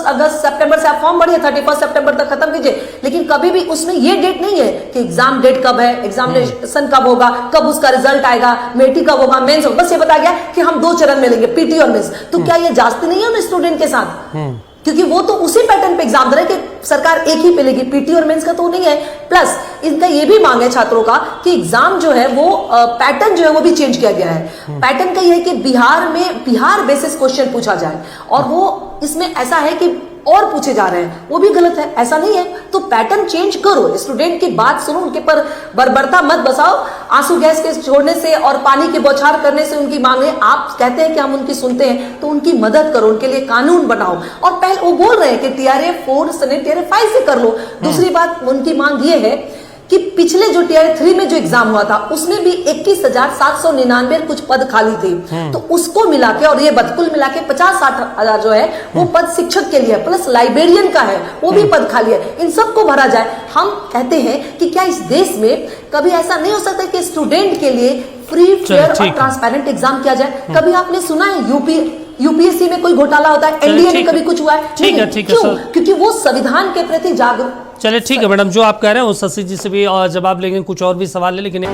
अगस्त सितंबर से आप फॉर्म भरिए, 31 सितंबर तक खत्म कीजिए। लेकिन कभी भी उसमें ये डेट नहीं है कि एग्जाम डेट कब है, एग्जामिनेशन कब होगा, कब उसका रिजल्ट आएगा, मेटी कब होगा, मेंस होगा। बस ये बताया गया कि हम 2 चरण में लेंगे, पीटी और मेंस। तो क्या ये जांचते नहीं है उन स्टूडेंट के साथ? क्योंकि वो तो उसी पैटर्न पे एग्जाम दे रहे हैं कि सरकार एक ही पे लेगी, पीटी और मेंस का तो नहीं है। प्लस इनका ये भी मांग है छात्रों का कि एग्जाम जो है वो पैटर्न जो है वो भी चेंज किया गया है। पैटर्न का ये है कि बिहार बेसिस क्वेश्चन पूछा जाए, और वो इसमें ऐसा है कि और पूछे जा रहे हैं, वो भी गलत है। ऐसा नहीं है, तो पैटर्न चेंज करो, स्टूडेंट की बात सुनो, उनके पर बर्बरता मत बसाओ। आंसू गैस के छोड़ने से और पानी की बौछार करने से उनकी मांगे, आप कहते हैं कि हम उनकी सुनते हैं, तो उनकी मदद करो, उनके लिए कानून बनाओ। और पहले वो बोल रहे हैं कि टीआरए 4 से टीआरए 5 से कर लो। दूसरी बात उनकी मांग ये है कि पिछले जो टीआरए 3 में जो एग्जाम हुआ था उसमें भी 21,799 कुछ पद खाली थे, तो उसको मिला के और ये बदकुल मिला के 50-60 हजार जो है वो पद शिक्षक के लिए है, प्लस लाइब्रेरियन का है, वो भी पद खाली है। इन सबको भरा जाए। हम कहते हैं कि क्या इस देश में कभी ऐसा नहीं हो सकता कि स्टूडेंट के लिए फ्री, फेयर और ट्रांसपेरेंट एग्जाम किया जाए? कभी आपने सुना है यूपीएससी में कोई घोटाला होता है? एनडीए में कभी कुछ हुआ है? क्यों? क्योंकि वो संविधान के प्रति जागरूक। चलिए ठीक है मैडम, जो आप कह रहे हैं उस शशि जी से भी जवाब लेंगे, कुछ और भी सवाल है, लेकिन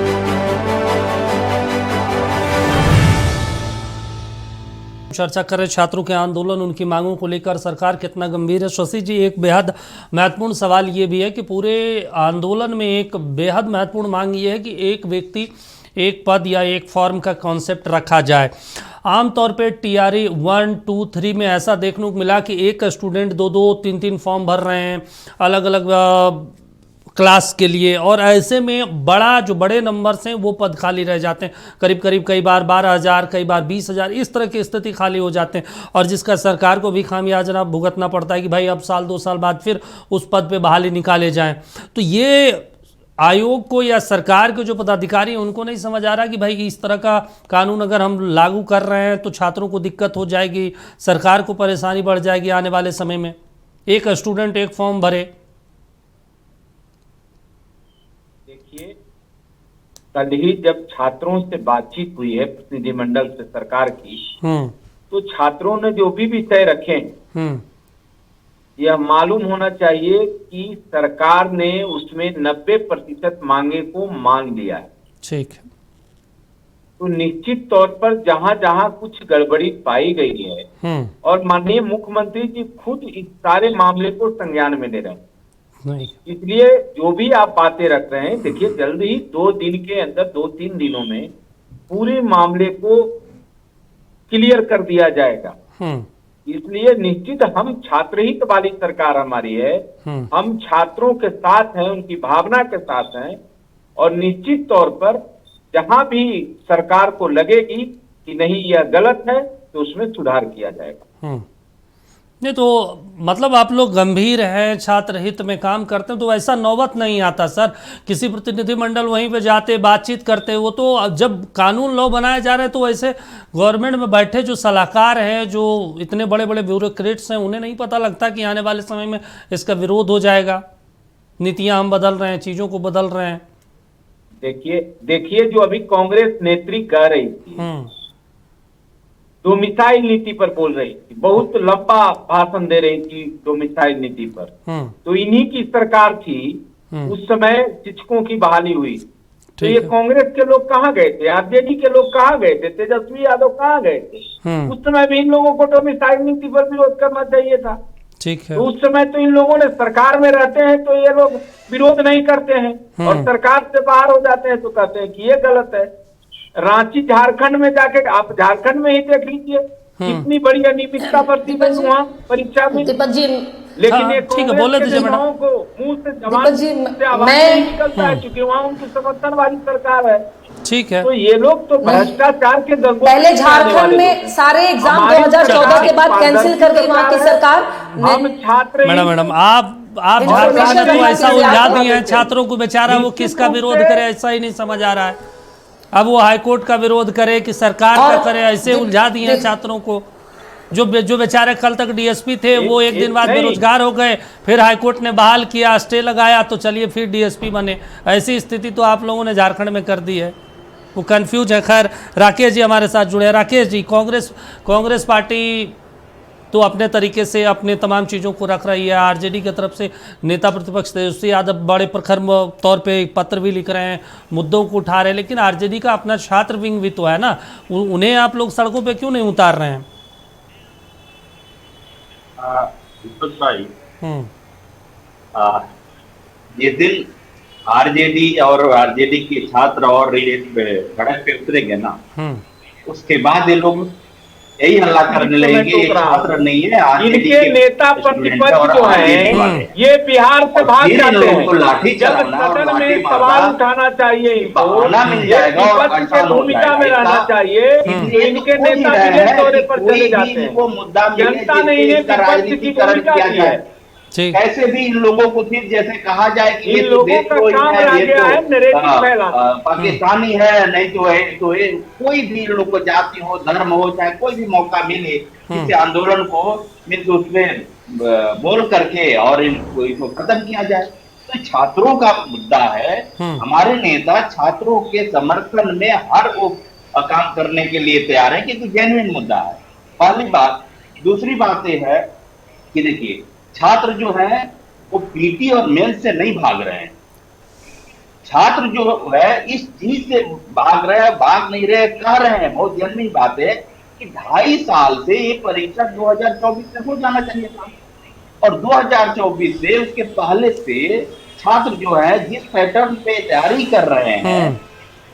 चर्चा कर रहे छात्रों के आंदोलन, उनकी मांगों को लेकर सरकार कितना गंभीर है। शशि जी, एक बेहद महत्वपूर्ण सवाल ये भी है कि पूरे आंदोलन में एक बेहद महत्वपूर्ण मांग ये है कि एक व्यक्ति एक पद या एक फॉर्म का कॉन्सेप्ट रखा जाए। आमतौर पे टीआरई 1, 2, 3 में ऐसा देखने को मिला कि एक स्टूडेंट 2-2, 3-3 फॉर्म भर रहे हैं अलग अलग क्लास के लिए, और ऐसे में जो बड़े नंबर्स हैं वो पद खाली रह जाते हैं। करीब करीब कई बार 12,000, कई बार 20,000, इस तरह की स्थिति खाली हो जाते हैं, और जिसका सरकार को भी खामियाजा भुगतना पड़ता है कि भाई अब 1-2 साल बाद फिर उस पद पे बहाली निकाले जाएं। तो ये आयोग को या सरकार के जो पदाधिकारी हैं उनको नहीं समझ आ रहा कि भाई इस तरह का कानून अगर हम लागू कर रहे हैं तो छात्रों को दिक्कत हो जाएगी, सरकार को परेशानी बढ़ जाएगी आने वाले समय में। एक स्टूडेंट एक फॉर्म भरे। देखिए, कल ही जब छात्रों से बातचीत हुई है प्रतिनिधिमंडल से सरकार की, तो छात्रों ने जो भी विषय रखे यह मालूम होना चाहिए कि सरकार ने उसमें 90% मांगे को मान लिया है। ठीक है। तो निश्चित तौर पर जहां जहां कुछ गड़बड़ी पाई गई है, और माननीय मुख्यमंत्री जी खुद इस सारे मामले को संज्ञान में ले रहे हैं, इसलिए जो भी आप बातें रख रहे हैं, देखिए जल्द ही 2 दिन के अंदर, 2-3 दिनों में पूरे मामले को क्लियर कर दिया जाएगा। इसलिए निश्चित हम छात्र हित वाली सरकार हमारी है, हम छात्रों के साथ हैं, उनकी भावना के साथ हैं, और निश्चित तौर पर जहां भी सरकार को लगेगी कि नहीं यह गलत है तो उसमें सुधार किया जाएगा। नहीं तो मतलब आप लोग गंभीर हैं, छात्र हित में काम करते हैं, तो ऐसा नौबत नहीं आता सर? किसी प्रतिनिधिमंडल वहीं पे जाते बातचीत करते, वो तो जब कानून लॉ बनाए जा रहे हैं तो ऐसे गवर्नमेंट में बैठे जो सलाहकार हैं, जो इतने बड़े बड़े ब्यूरोक्रेट्स हैं, उन्हें नहीं पता लगता कि आने वाले समय में इसका विरोध हो जाएगा, नीतियां हम बदल रहे हैं, चीज़ों को बदल रहे हैं। देखिए जो अभी कांग्रेस नेत्री कह रही थी, डोमिसाइल नीति पर बोल रही थी, बहुत लंबा भाषण दे रही थी डोमिसाइल नीति पर। तो इन्हीं की सरकार थी, उस समय शिक्षकों की बहाली हुई। तो ये कांग्रेस के लोग कहाँ गए थे, आरजेडी के लोग कहाँ गए थे, तेजस्वी यादव कहाँ गए थे? उस समय भी इन लोगों को डोमिसाइल नीति पर विरोध करना चाहिए था। ठीक है। तो उस समय तो इन लोगों ने, सरकार में रहते हैं तो ये लोग विरोध नहीं करते हैं, और सरकार से बाहर हो जाते हैं तो कहते हैं कि ये गलत है। रांची झारखंड में जाके, आप झारखंड में ही देख लीजिए कितनी बड़ी अनियमितता बरती गई वहाँ परीक्षा में। लेकिन ये ठीक है, बोले दीजिए मैडम। को मुंह से जबान से आवाज नहीं निकलता है, क्योंकि वहाँ उनकी समर्थन वाली सरकार है। ठीक है। तो ये लोग तो भ्रष्टाचार के दंगों पहले झारखंड में सारे एग्जाम 2014 के बाद कैंसिल कर दी वहाँ की सरकार। हम छात्र, मैडम आप झारखंड में तो ऐसा उलझा दिए हैं छात्रों को, बेचारा वो किसका विरोध करे ऐसा ही नहीं समझ आ रहा है। अब वो हाईकोर्ट का विरोध करे कि सरकार का करे, ऐसे उलझा दिए हैं छात्रों को। जो बेचारे कल तक डीएसपी थे वो एक दिन बाद बेरोजगार हो गए, फिर हाईकोर्ट ने बहाल किया, स्टे लगाया, तो चलिए फिर डीएसपी बने। ऐसी स्थिति तो आप लोगों ने झारखंड में कर दी है, वो कंफ्यूज है। खैर राकेश जी हमारे साथ जुड़े हैं। राकेश जी, कांग्रेस पार्टी तो अपने तरीके से अपने तमाम चीज़ों को रख रही है, आरजेडी की तरफ से नेता प्रतिपक्ष तेजस्वी यादव बड़े प्रखर तौर पे एक पत्र भी लिख रहे हैं, मुद्दों को उठा रहे हैं, लेकिन आरजेडी का अपना छात्र विंग भी तो है ना, उन्हें आप लोग सड़कों पे क्यों नहीं उतार रहे हैं? भाई जिस दिन आरजेडी और आरजेडी के छात्र और सड़क पे उतरेंगे ना, उसके बाद ये लोग यही हल्ला करने लगेंगे ये छात्र नहीं है, इनके नेता प्रतिपक्ष जो है ये बिहार से भाग जाते हैं। लाठी सदन में सवाल उठाना चाहिए, मिल जाएगा और भूमिका में रहना चाहिए। इनके नेता विदेश दौरे पर चले जाते हैं, वो मुद्दा जनता ने इन्हें विपक्ष की भूमिका की है। कैसे भी इन लोगों को फिर जैसे कहा जाए कि ये तो काम रह गया है, नरेटिव फैलाना। पाकिस्तानी है, नहीं तो है तो है। कोई भी इन लोग को जाति हो, धर्म हो, चाहे कोई भी मौका मिले इस आंदोलन को मिल उसमें बोल करके और इनको खत्म किया जाए। तो छात्रों का मुद्दा है, हमारे नेता छात्रों के समर्थन में हर वो काम करने के लिए तैयार है, क्योंकि जेन्युइन मुद्दा है, पहली बात। दूसरी बात यह है कि देखिए छात्र जो है वो पीटी और मेंस से नहीं भाग रहे हैं, छात्र जो है इस चीज से भाग रहे हैं, भाग नहीं रहे, कह रहे हैं। बहुत जरूरी बात है कि 2.5 साल से ये परीक्षा 2024 में हो जाना चाहिए था, और 2024 से उसके पहले से छात्र जो है जिस पैटर्न पे तैयारी कर रहे हैं,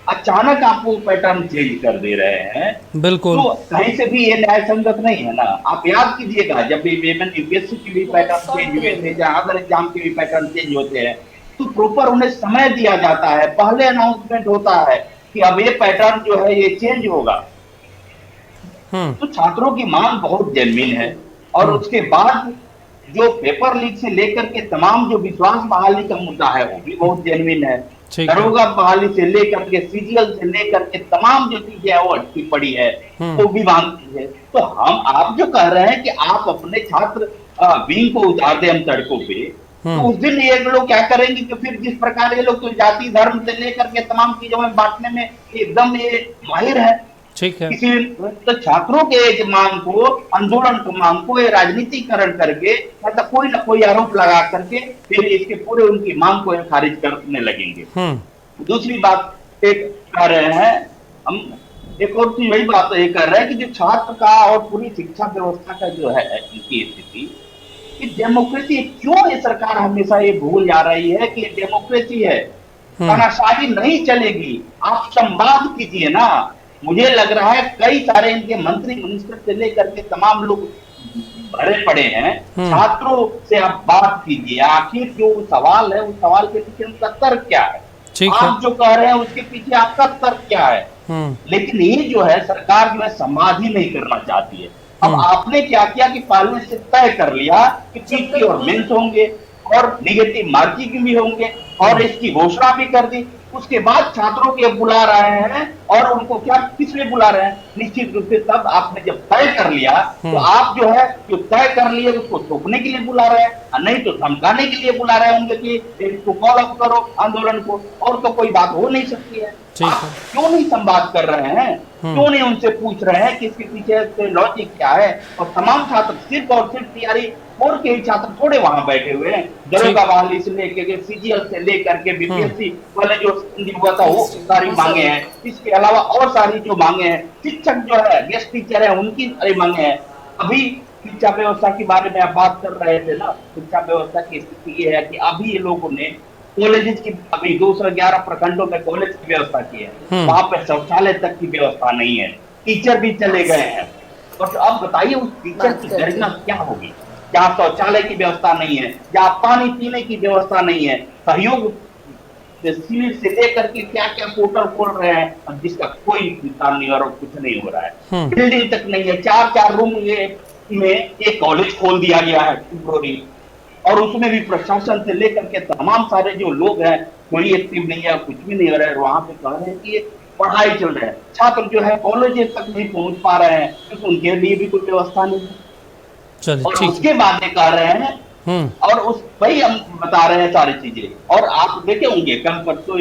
अचानक आप वो पैटर्न चेंज कर दे रहे हैं, बिल्कुल तो कहीं से भी ये न्याय संगत नहीं है ना। आप याद कीजिएगा जब भी यूपीएससी की भी पैटर्न चेंज हुए थे, जहां अदर एग्जाम के भी पैटर्न चेंज होते हैं, तो प्रॉपर उन्हें समय दिया जाता है, पहले अनाउंसमेंट होता है कि अब ये पैटर्न जो है ये चेंज होगा। तो छात्रों की मांग बहुत जेन्युइन है, और उसके बाद जो पेपर लीक से लेकर के तमाम जो विश्वास बहाली का मुद्दा है वो भी बहुत जेन्युइन है। दरोगा बहाली से लेकर के सीजीएल से लेकर के तमाम जो चीजें है वो अटकी पड़ी है, वो भी मांगती है। तो आप जो कह रहे हैं कि आप अपने छात्र विंग को उतार दे हम सड़कों पे, तो उस दिन ये लोग क्या करेंगे कि फिर जिस प्रकार ये लोग तो जाति धर्म से लेकर के तमाम चीजों में बांटने में एकदम ये माहिर है। ठीक है। किसी तो छात्रों के एक मांग को, आंदोलन को, मांग को राजनीतिकरण करके मतलब कोई ना कोई आरोप लगा करके फिर इसके पूरे उनकी मांग को खारिज करने लगेंगे। दूसरी बात एक कह रहे हैं हम, एक और चीज वही बात ये कर रहे हैं कि जो छात्र का और पूरी शिक्षा व्यवस्था का जो है इनकी स्थिति, कि डेमोक्रेसी क्यों ये सरकार हमेशा ये भूल जा रही है कि डेमोक्रेसी है, तानाशाही नहीं चलेगी। आप संवाद कीजिए ना। मुझे लग रहा है कई सारे इनके मंत्री मिनिस्टर से लेकर के तमाम लोग भरे पड़े हैं, छात्रों से आप बात कीजिए, आखिर जो सवाल है उस सवाल के पीछे उनका तर्क क्या है, आप जो कह रहे हैं उसके पीछे आपका तर्क क्या है। लेकिन ये जो है सरकार जो है संवाद ही नहीं करना चाहती है। अब आपने क्या किया कि पहले से तय कर लिया कि पीटी और मेंस होंगे और निगेटिव मार्किंग भी होंगे, और इसकी घोषणा भी कर दी। उसके बाद छात्रों के बुला रहे हैं, और उनको क्या किस लिए बुला रहे हैं? निश्चित रूप से तब आपने जब तय कर लिया तो आप जो है जो तय कर लिए उसको थोपने के लिए बुला रहे हैं। नहीं तो धमकाने के लिए बुला रहे होंगे कि इसको फॉलो करो आंदोलन को, और तो कोई बात हो नहीं सकती है। आप क्यों नहीं संवाद कर रहे हैं, क्यों नहीं उनसे पूछ रहे हैं कि इसके पीछे से लॉजिक क्या है? और तमाम छात्र सिर्फ और सिर्फ तैयारी और के ही छात्र थोड़े वहां बैठे हुए हैं, दरोगा बहाली से लेकर सीजीएल से लेकर के बीपीएससी वाले जो हुआ था वो सारी मांगे हैं। इसके अलावा और सारी जो मांगे हैं, शिक्षक जो है गेस्ट टीचर है उनकी सारी मांगे हैं। अभी शिक्षा व्यवस्था के बारे में आप बात कर रहे थे ना, शिक्षा व्यवस्था की स्थिति ये है कि अभी ये लोगों ने कॉलेज की अभी 211 प्रखंडों में कॉलेज की व्यवस्था की है, वहां पे शौचालय तक की व्यवस्था नहीं है, टीचर भी चले गए हैं। और अब बताइए उस टीचर की गरिमा क्या होगी जहाँ शौचालय की व्यवस्था नहीं है, जहाँ पानी पीने की व्यवस्था नहीं है, सहयोग शिविर से लेकर के क्या क्या पोर्टल खोल रहे हैं जिसका कोई काम नहीं और कुछ नहीं हो रहा है। बिल्डिंग तक नहीं है, 4-4 रूम में एक कॉलेज खोल दिया गया है टेम्पोररी, और उसमें भी प्रशासन से लेकर के तमाम सारे जो लोग हैं कोई एक्टिव नहीं है, कुछ भी नहीं हो रहा है। वहां पे कह रहे हैं कि पढ़ाई चल रहा है, छात्र जो है कॉलेज तक नहीं पहुंच पा रहे हैं क्योंकि उनके लिए भी कोई व्यवस्था नहीं है। और उसके बाद कह रहे हैं और उस वही हम बता रहे हैं सारी चीजें। और आप देखे होंगे कल परसों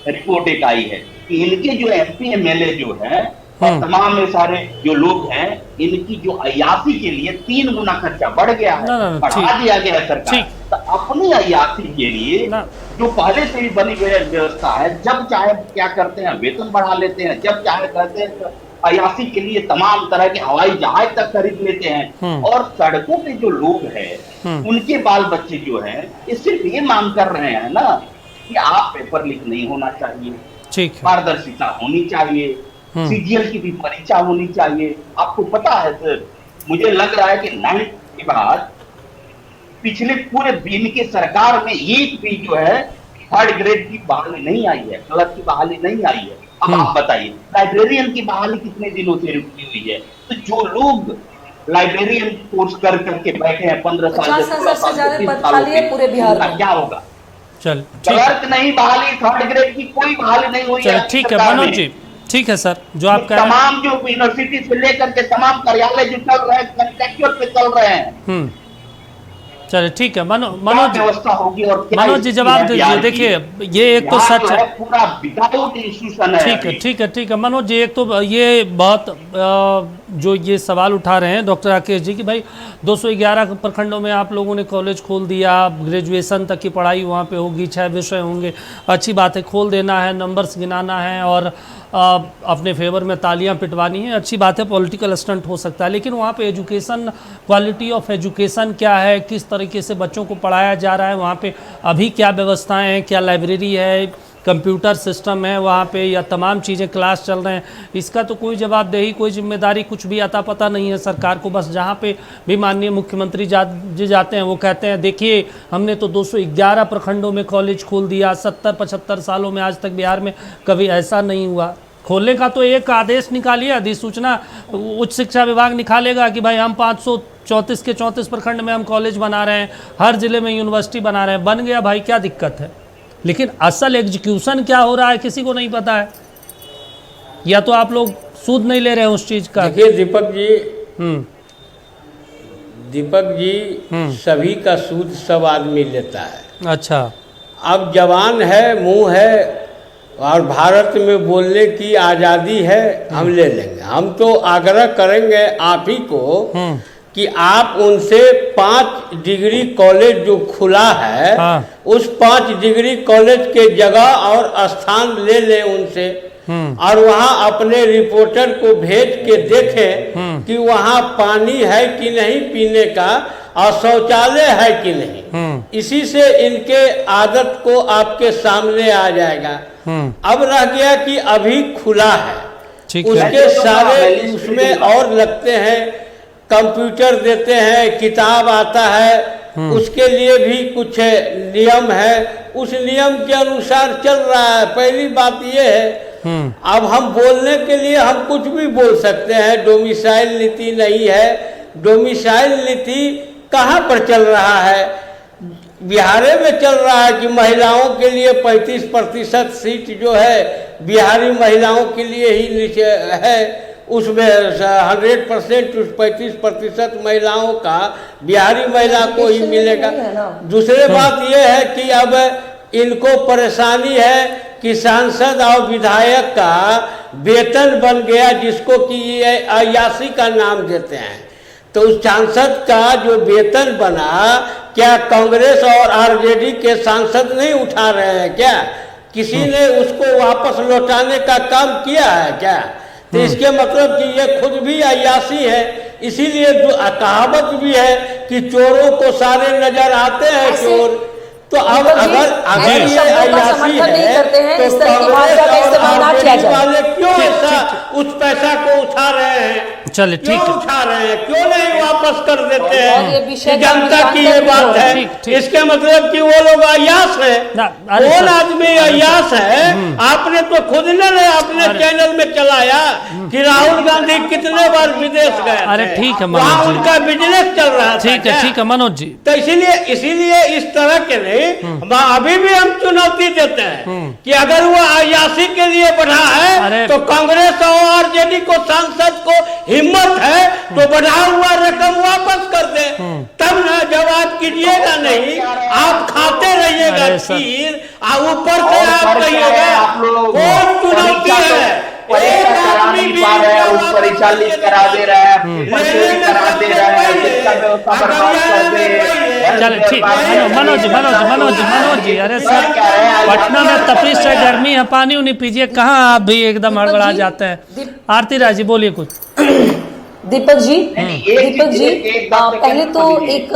रिपोर्ट एक आई है कि इनके जो एमपी एमएलए जो है और तमाम में सारे जो लोग हैं, इनकी जो अयासी के लिए 3 गुना खर्चा बढ़ गया है, बढ़ा दिया गया है सरकार। तो अपनी अयासी के लिए जो पहले से ही बनी हुई व्यवस्था है, जब चाहे क्या करते हैं वेतन बढ़ा लेते हैं, जब चाहे करते हैं अयासी के लिए तमाम तरह के हवाई जहाज तक खरीद लेते हैं। और सड़कों पे जो लोग हैं उनके बाल बच्चे जो हैं ये सिर्फ ये मांग कर रहे हैं ना कि आप पेपर लीक नहीं होना चाहिए, पारदर्शिता होनी चाहिए, सीजीएल की भी परीक्षा होनी चाहिए। आपको पता है सर, मुझे लग रहा है कि 9 के बाद पिछले पूरे दिन के सरकार में एक भी जो है 3rd ग्रेड की बहाली नहीं आई है, क्लर्क की बहाली नहीं आई है। अब आप बताइए लाइब्रेरियन की बहाली कितने दिनों से रुकी हुई है? तो जो लोग लाइब्रेरियन कोर्स कर करके बैठे हैं 15 साल से पूरे बिहार में, क्या होगा? चल क्लर्क नहीं बहाली, 3rd ग्रेड की कोई बहाली नहीं हुई है। ठीक है मनोज जी, ठीक है सर, जो आप कह रहे हैं तमाम जो यूनिवर्सिटी से लेकर के तमाम कार्यालय जो चल रहे हैं कंट्रैक्चुअल पे चल रहे हैं। चलिए ठीक है मनोज व्यवस्था होगी और मनोज जी जवाब दीजिए। देखिए ये एक तो सच है, पूरा विदाउट इंस्टीट्यूशन है। ठीक है मनोज जी, एक तो ये बहुत जो ये सवाल उठा रहे हैं डॉक्टर राकेश जी कि भाई 211 प्रखंडों में आप लोगों ने कॉलेज खोल दिया, ग्रेजुएशन तक की पढ़ाई वहाँ पे होगी, 6 विषय होंगे, अच्छी बात है, खोल देना है, नंबर्स गिनाना है और अपने फेवर में तालियां पिटवानी है, अच्छी बात है, पॉलिटिकल स्टंट हो सकता है। लेकिन वहाँ पे एजुकेशन, क्वालिटी ऑफ एजुकेशन क्या है, किस तरीके से बच्चों को पढ़ाया जा रहा है, वहाँ पे अभी क्या व्यवस्थाएं हैं, क्या लाइब्रेरी है, कंप्यूटर सिस्टम है वहाँ पे, या तमाम चीज़ें क्लास चल रहे हैं, इसका तो कोई जवाबदेही, कोई जिम्मेदारी कुछ भी अता पता नहीं है सरकार को। बस जहाँ पे भी माननीय मुख्यमंत्री जी जाते हैं वो कहते हैं देखिए हमने तो 211 प्रखंडों में कॉलेज खोल दिया, 70-75 सालों में आज तक बिहार में कभी ऐसा नहीं हुआ। खोलने का तो एक आदेश निकालिए, अधिसूचना उच्च शिक्षा विभाग निकालेगा कि भाई हम 534 के 34 प्रखंड में हम कॉलेज बना रहे हैं, हर जिले में यूनिवर्सिटी बना रहे हैं, बन गया भाई, क्या दिक्कत है। लेकिन असल एग्जीक्यूशन क्या हो रहा है किसी को नहीं पता है, या तो आप लोग सूद नहीं ले रहे हैं उस चीज का। देखिए दीपक जी सभी का सूद सब आदमी लेता है। अच्छा, अब जवान है, मुंह है और भारत में बोलने की आज़ादी है, हम ले लेंगे। हम तो आग्रह करेंगे आप ही को कि आप उनसे 5 डिग्री कॉलेज जो खुला है उस 5 डिग्री कॉलेज के जगह और स्थान ले लें उनसे, और वहाँ अपने रिपोर्टर को भेज के देखें कि वहाँ पानी है कि नहीं पीने का और शौचालय है कि नहीं। इसी से इनके आदत को आपके सामने आ जाएगा। अब रह गया कि अभी खुला है, उसके सारे उसमें और लगते हैं, कंप्यूटर देते हैं, किताब आता है, उसके लिए भी कुछ नियम है, उस नियम के अनुसार चल रहा है। पहली बात ये है, अब हम बोलने के लिए हम कुछ भी बोल सकते हैं, डोमिसाइल नीति नहीं है। डोमिसाइल नीति कहाँ पर चल रहा है? बिहार में चल रहा है कि महिलाओं के लिए 35% सीट जो है बिहारी महिलाओं के लिए ही नीचे है, उसमें 100% 35% महिलाओं का बिहारी महिला को ही मिलेगा। दूसरी बात यह है कि अब इनको परेशानी है कि सांसद और विधायक का वेतन बन गया, जिसको कि ये अय्यासी का नाम देते हैं। तो उस सांसद का जो वेतन बना, क्या कांग्रेस और आरजेडी के सांसद नहीं उठा रहे हैं क्या? किसी ने उसको वापस लौटाने का काम किया है क्या? तो इसके मतलब कि ये खुद भी अय्यासी है। इसीलिए कहावत भी है कि चोरों को सारे नजर आते हैं चोर। तो अब अगर ये अय्यासी है तो कांग्रेस वाले क्यों ऐसा उस पैसा को उठा रहे हैं? चलिए ठीक है, उठा रहे हैं, क्यों नहीं वापस कर देते हैं? जनता की ये बात है। इसके मतलब कि वो लोग अय्यास है। कौन आदमी अय्यास है? आपने तो खुद ने अपने चैनल में चलाया कि राहुल गांधी कितने बार विदेश गए। अरे ठीक है मनोज जी, उनका बिजनेस चल रहा था। ठीक है मनोज जी। तो इसीलिए इस तरह के नहीं, अभी भी हम चुनौती देते हैं कि अगर वो अय्यासी के लिए बढ़ा है तो कांग्रेस और आरजेडी को सांसद को हिम्मत है तो बढ़ा हुआ रकम वापस कर दे। तब ना जवाब कीजिएगा नहीं, आप खाते रहिएगा खीर और ऊपर से आप कहिएगा कौन चुनौती है? परीक्षा करा नहीं पा रहे हैं, उस परीक्षा लीक करा दे रहे हैं, करा दे रहे हैं, शिक्षा व्यवस्था बर्बाद कर दे रहे हैं। चलो ठीक, मनोज जी, अरे सर पटना में तपिश है, गर्मी है, पानी उन्हीं पीजिए, कहाँ आप भी एकदम हड़बड़ा जाते हैं। आरती राय जी बोलिए कुछ। दीपक जी पहले तो एक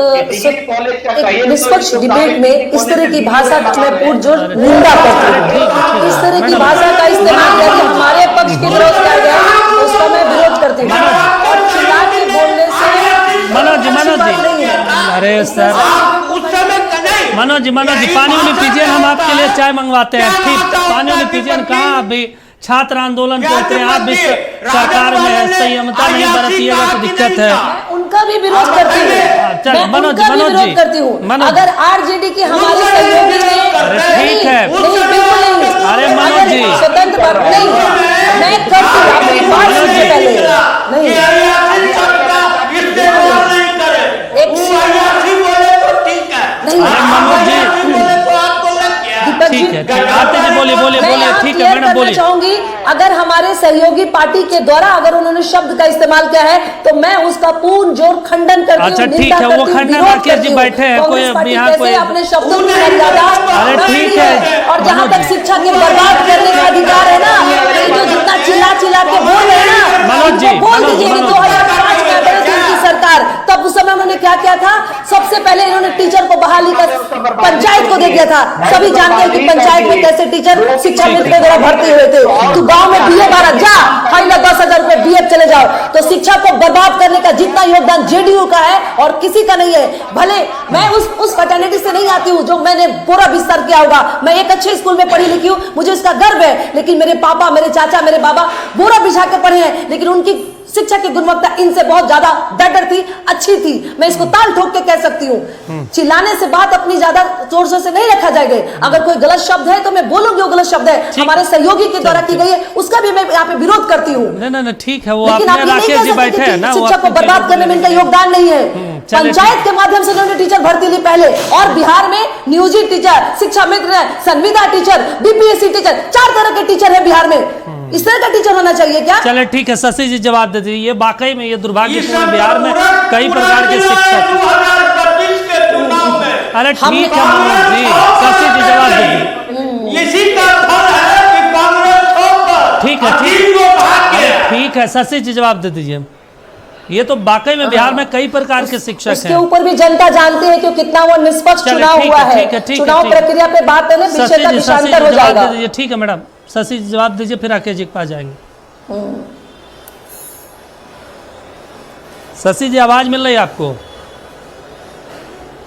निष्पक्ष डिबेट में इस तरह की भाषा का मैं पुरजोर निंदा करती हूँ। इस तरह की भाषा का इस्तेमाल करके हमारे पक्ष के विरोध किया गया, उसका मैं विरोध करती हूँ। और चिल्ला के बोलने से मनोज जी, अरे सर मनोज जी पानी उन्हीं पीजिए, हम आपके लिए चाय मंगवाते हैं। ठीक, पानी उन्हीं पीजिए। कहाँ अभी छात्र आंदोलन करते हैं, आप भी सरकार में है, संयमता नहीं बरतिएगा तो दिक्कत है। उनका भी विरोध करती हूँ, मनोज जी, अगर आरजेडी की हमारे सहयोगी ने ठीक है, बिल्कुल नहीं, अरे मनोज जी स्वतंत्र नहीं, मैं करती हूँ अपनी बात सुनने पहले ठीक है, आरती जी बोलिए। ठीक है मैडम बोलिए। चाहूंगी अगर हमारे सहयोगी पार्टी के द्वारा अगर उन्होंने शब्द का इस्तेमाल किया है तो मैं उसका पूर्ण जोर खंडन करती हूँ। अच्छा ठीक है, वो खंडन राकेश जी बैठे हैं, कोई यहाँ कोई अपने शब्दों की मर्यादा। अरे ठीक है, और जहाँ तक शिक्षा के बर्बाद करने का अधिकार है ना, ये जो जितना चिल्ला के बोल रहे हैं ना, मनोज जी बोल दीजिए। 2005 में गई थी उनकी सरकार, तब उस समय उन्होंने क्या किया था? सबसे पहले इन्होंने टीचर को बहाली का पंचायत को दे दिया था। सभी जानते हैं कि पंचायत में कैसे टीचर शिक्षा मित्र के द्वारा भर्ती हुए थे। तू गांव में बीए 12 जा, फाइनल 10,000 रुपए बीए चले जाओ। तो शिक्षा को बर्बाद करने का जितना योगदान जेडीयू का है और किसी का नहीं है। भले मैं उस फैटर्निटी से नहीं आती हूँ जो मैंने पूरा विस्तार किया होगा, मैं एक अच्छे स्कूल में पढ़ी लिखी हूँ, मुझे उसका गर्व है। लेकिन मेरे पापा, मेरे चाचा, मेरे बाबा बोरा बिछा के पढ़े हैं, लेकिन उनकी शिक्षा की गुणवत्ता इनसे बहुत ज्यादा बेटर थी, अच्छी थी। मैं इसको ताल ठोक के कह सकती हूँ। चिल्लाने से बात अपनी ज्यादा जोर से नहीं रखा जाएगा। अगर कोई गलत शब्द है तो मैं बोलूंगी वो गलत शब्द है, हमारे सहयोगी के द्वारा की गई है, उसका भी मैं यहाँ पे विरोध करती हूँ। नहीं ठीक है, वो लेकिन आप राकेश जी बैठे हैं ना, शिक्षा को बर्बाद करने में इनका योगदान नहीं है। पंचायत के माध्यम से उन्होंने टीचर भर्ती ली पहले, और बिहार में नियोजित टीचर, शिक्षा मित्र, संविदा टीचर, बीपीएससी टीचर, 4 तरह के टीचर है बिहार में। इस तरह का टीचर होना चाहिए क्या? चले ठीक है, शशि जी जवाब दे दीजिए। ये वाकई में ये दुर्भाग्यपूर्ण, बिहार में कई प्रकार के शिक्षक। अरे ठीक है मनोज जी, शशि जी जवाब दे दीजिए। इसी का फल है कि कांग्रेस ठीक है, शशि जी जवाब दे दीजिए। ये तो वाकई में बिहार में कई प्रकार के शिक्षक हैं। उसके ऊपर भी जनता जानती है कि कितना वो निष्पक्ष चुनाव हुआ है। चुनाव प्रक्रिया पे बात है ना, पीछे का विषांतर हो जाएगा। ठीक है मैडम, शशि जवाब दीजिए, फिर राकेश जी के पास जाएंगे। शशि जी आवाज मिल रही है आपको?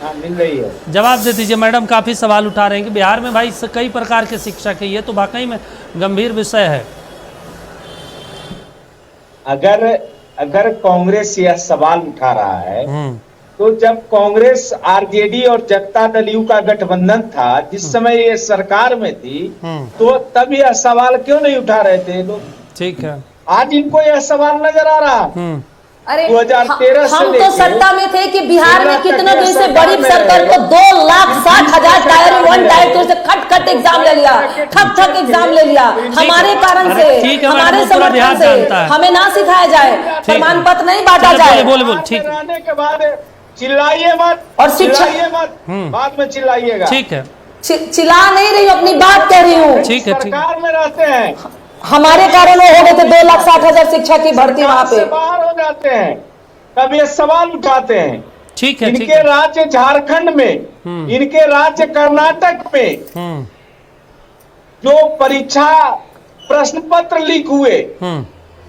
हाँ, मिल रही है। जवाब दे दीजिए मैडम, काफी सवाल उठा रहे हैं कि बिहार में भाई कई प्रकार के शिक्षक है, ये तो वाकई में गंभीर विषय है। अगर कांग्रेस यह सवाल उठा रहा है तो जब कांग्रेस आरजेडी और जनता दल यू का गठबंधन था, जिस समय ये सरकार में थी, तो तब यह सवाल क्यों नहीं उठा रहे थे लोग? ठीक है। आज इनको यह सवाल नजर आ रहा है। अरे 2013 से हम तो सत्ता में थे कि बिहार में कितने दिन से बड़ी सरकार को 2,60,000 टायर 1 टायर तो खट एग्जाम ले लिया, ठक एग्जाम ले लिया हमारे कारण से, हमारे समर्थन से। हमें ना सिखाया जाए, प्रमाण पत्र नहीं बांटा जाए। बोल ठीक आने के बाद चिल्लाइए मत और शिक्षा मत, बाद में चिल्लाइएगा। ठीक है, चिल्ला नहीं रही, अपनी बात कह रही हूँ। ठीक है, सरकार में रहते हैं, हमारे कारण हो गए थे 2,60,000 शिक्षा की भर्ती वहाँ पे। बाहर हो जाते हैं तब ये सवाल उठाते हैं। ठीक है, इनके राज्य झारखंड में, इनके राज्य कर्नाटक में जो परीक्षा प्रश्न पत्र लीक हुए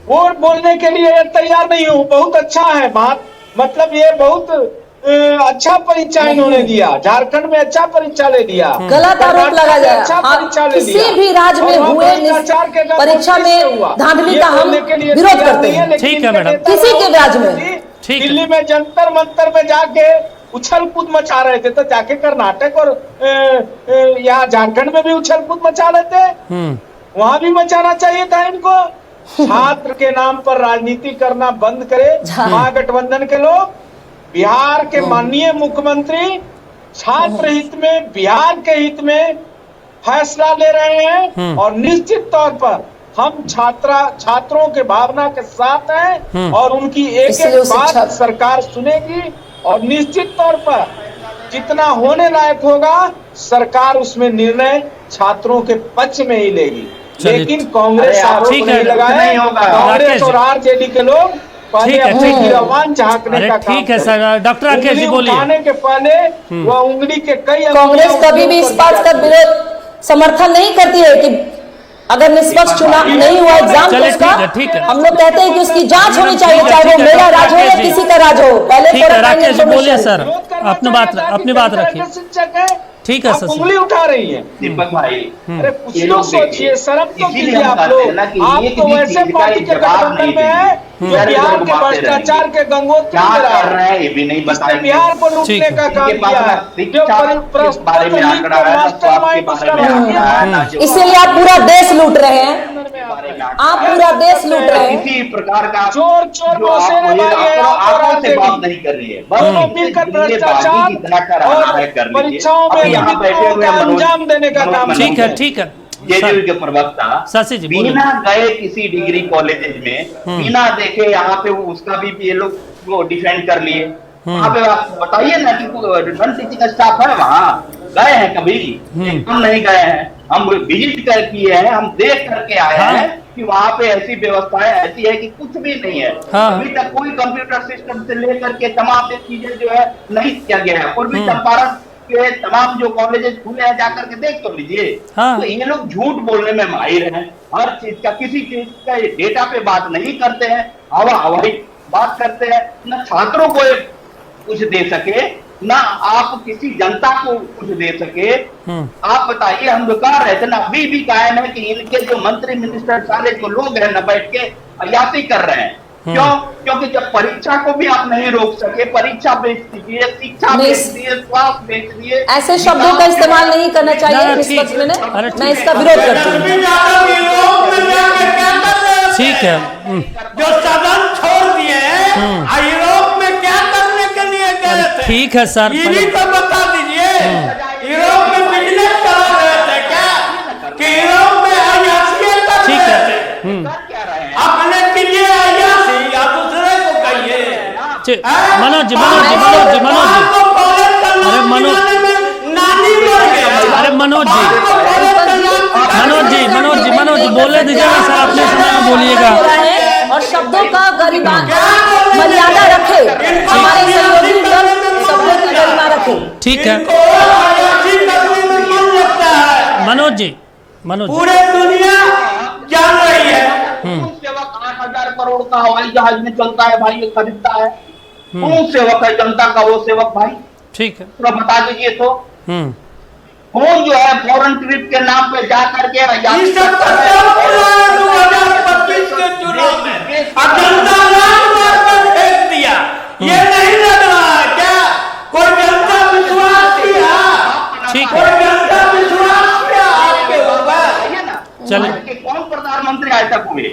वो बोलने के लिए तैयार नहीं हूँ। बहुत अच्छा है बात, मतलब ये बहुत अच्छा परीक्षा इन्होंने दिया, झारखंड में अच्छा परीक्षा ले दिया, गलत आरोप लगा जाए। अच्छा परीक्षा ले किसी दिया। भी राज्य में हुए परीक्षा में धांधली का हम विरोध करते हैं। ठीक है मैडम, किसी के राज्य में दिल्ली में जंतर मंतर में जाके उछल कूद मचा रहे थे, तो जाके कर्नाटक और यहाँ झारखंड में भी उछल कूद मचा लेते, वहां भी मचाना चाहिए था इनको। छात्र के नाम पर राजनीति करना बंद करे महागठबंधन के लोग। बिहार के माननीय मुख्यमंत्री छात्र हित में, बिहार के हित में फैसला ले रहे हैं और निश्चित तौर पर हम छात्रों के भावना के साथ हैं और उनकी एक एक बात सरकार सुनेगी और निश्चित तौर पर जितना होने लायक होगा सरकार उसमें निर्णय छात्रों के पक्ष में ही लेगी। लेकिन कांग्रेस आरोप नहीं लगाए, कांग्रेस और आरजेडी के लोग पहले अपने गिरवान झांकने का काम। ठीक है सर, डॉक्टर राकेश जी बोलिए। उठाने के पहले वह उंगली के कई कांग्रेस कभी भी इस बात का विरोध समर्थन नहीं करती है कि अगर निष्पक्ष चुनाव नहीं हुआ एग्जाम तो उसका हम लोग कहते हैं कि उसकी जांच होनी चाहिए, चाहे वो मेरा राज हो या किसी का राज हो। पहले राकेश जी बोलिए सर, अपनी बात रखिए। शिक्षक है, ठीक है सर, उंगली उठा रही है। दीपक भाई, अरे कुछ लोग सोचिए, शर्म तो कीजिए आप लोग। आप तो वैसे पार्टी के गठबंधन में है जो बिहार के भ्रष्टाचार के गंगोत्री क्या कर रहे हैं ये भी नहीं बताएंगे। बिहार को लूटने का काम किया है, इसीलिए आप पूरा देश लूट रहे हैं, आप पूरा देश लूट रहे हैं। किसी प्रकार का चोर आंखों से बात नहीं कर रही है, मिलकर भ्रष्टाचार और परीक्षाओं में अंजाम देने का काम। ठीक है, ठीक है। जेडीयू के प्रवक्ता शशि जी बिना गए किसी डिग्री कॉलेजेस में, बिना देखे यहाँ पे उसका भी ये लोग डिफेंड कर लिए। वहाँ पे आप बताइए ना कि नॉन टीचिंग स्टाफ है वहाँ, गए हैं कभी? हम नहीं गए हैं, हम विजिट कर किए हैं, हम देख करके आए हैं कि वहाँ पे ऐसी व्यवस्थाएं ऐसी है कि कुछ भी नहीं है। अभी तक कोई कंप्यूटर सिस्टम से लेकर के तमाम चीजें जो है नहीं किया गया है। पूर्वी चंपारण के तमाम जो कॉलेजेस खुले हैं जाकर के देख तो लीजिए। तो ये लोग झूठ बोलने में माहिर हैं, हर चीज का किसी चीज का डेटा पे बात नहीं करते हैं, हवाई बात करते हैं। न छात्रों को कुछ दे सके, ना आप किसी जनता को कुछ दे सके। आप बताइए, हम जो कह रहे थे ना, अभी भी कायम है कि इनके जो मंत्री मिनिस्टर सारे जो लोग हैं ना बैठ के अयासी कर रहे हैं। क्यों? क्योंकि जब परीक्षा को भी आप नहीं रोक सके, परीक्षा बेच दीजिए, शिक्षा बेच दिए, स्वास्थ्य बेच दिए, ऐसे शब्दों का इस्तेमाल नहीं करना चाहिए इस पक्ष में। मैं इसका विरोध करती हूँ। ठीक है, जो सदन छोड़ दिए यूरोप में क्या करने के लिए गए थे? ठीक है सर, ये भी तो बता दीजिए। यूरोप में बिजनेस करा रहे थे क्या कि यूरोप में अयासी कर ठीक रहे है। थे? अपने कीजिए अयासी या दूसरे को कहिए। मनोज जी, अरे मनोज, अरे मनोज जी बोले दीजिएगा सर, अपने समय में बोलिएगा और शब्दों का गरिमा मर्यादा रखे, हमारे सहयोगी दल शब्दों की गरिमा रखे। ठीक है मनोज जी, पूरे दुनिया जान रही है। सेवक 8,000 करोड़ का हवाई जहाज में चलता है भाई, ये खरीदता है। कौन सेवक है जनता का वो सेवक भाई? ठीक है, थोड़ा बता दीजिए तो। कौन जो है फॉरेन ट्रिप के नाम पे जा करके 2025 के चुनाव में जनता फेंक दिया, ये नहीं लग रहा है क्या? कोई जनता विश्वास किया? ठीक कोई है, जनता विश्वास किया आपके ऊपर? चलिए, कौन प्रधानमंत्री आज तक हुए?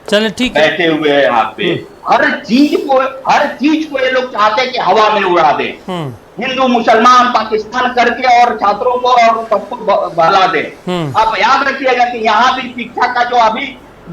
चले ठीक है, बैठे हुए हैं यहाँ पे। हर चीज को ये लोग चाहते हैं कि हवा में उड़ा दें, हिंदू मुसलमान पाकिस्तान करके और छात्रों को और सबको बहला दें। आप याद रखिएगा कि यहाँ भी शिक्षा का जो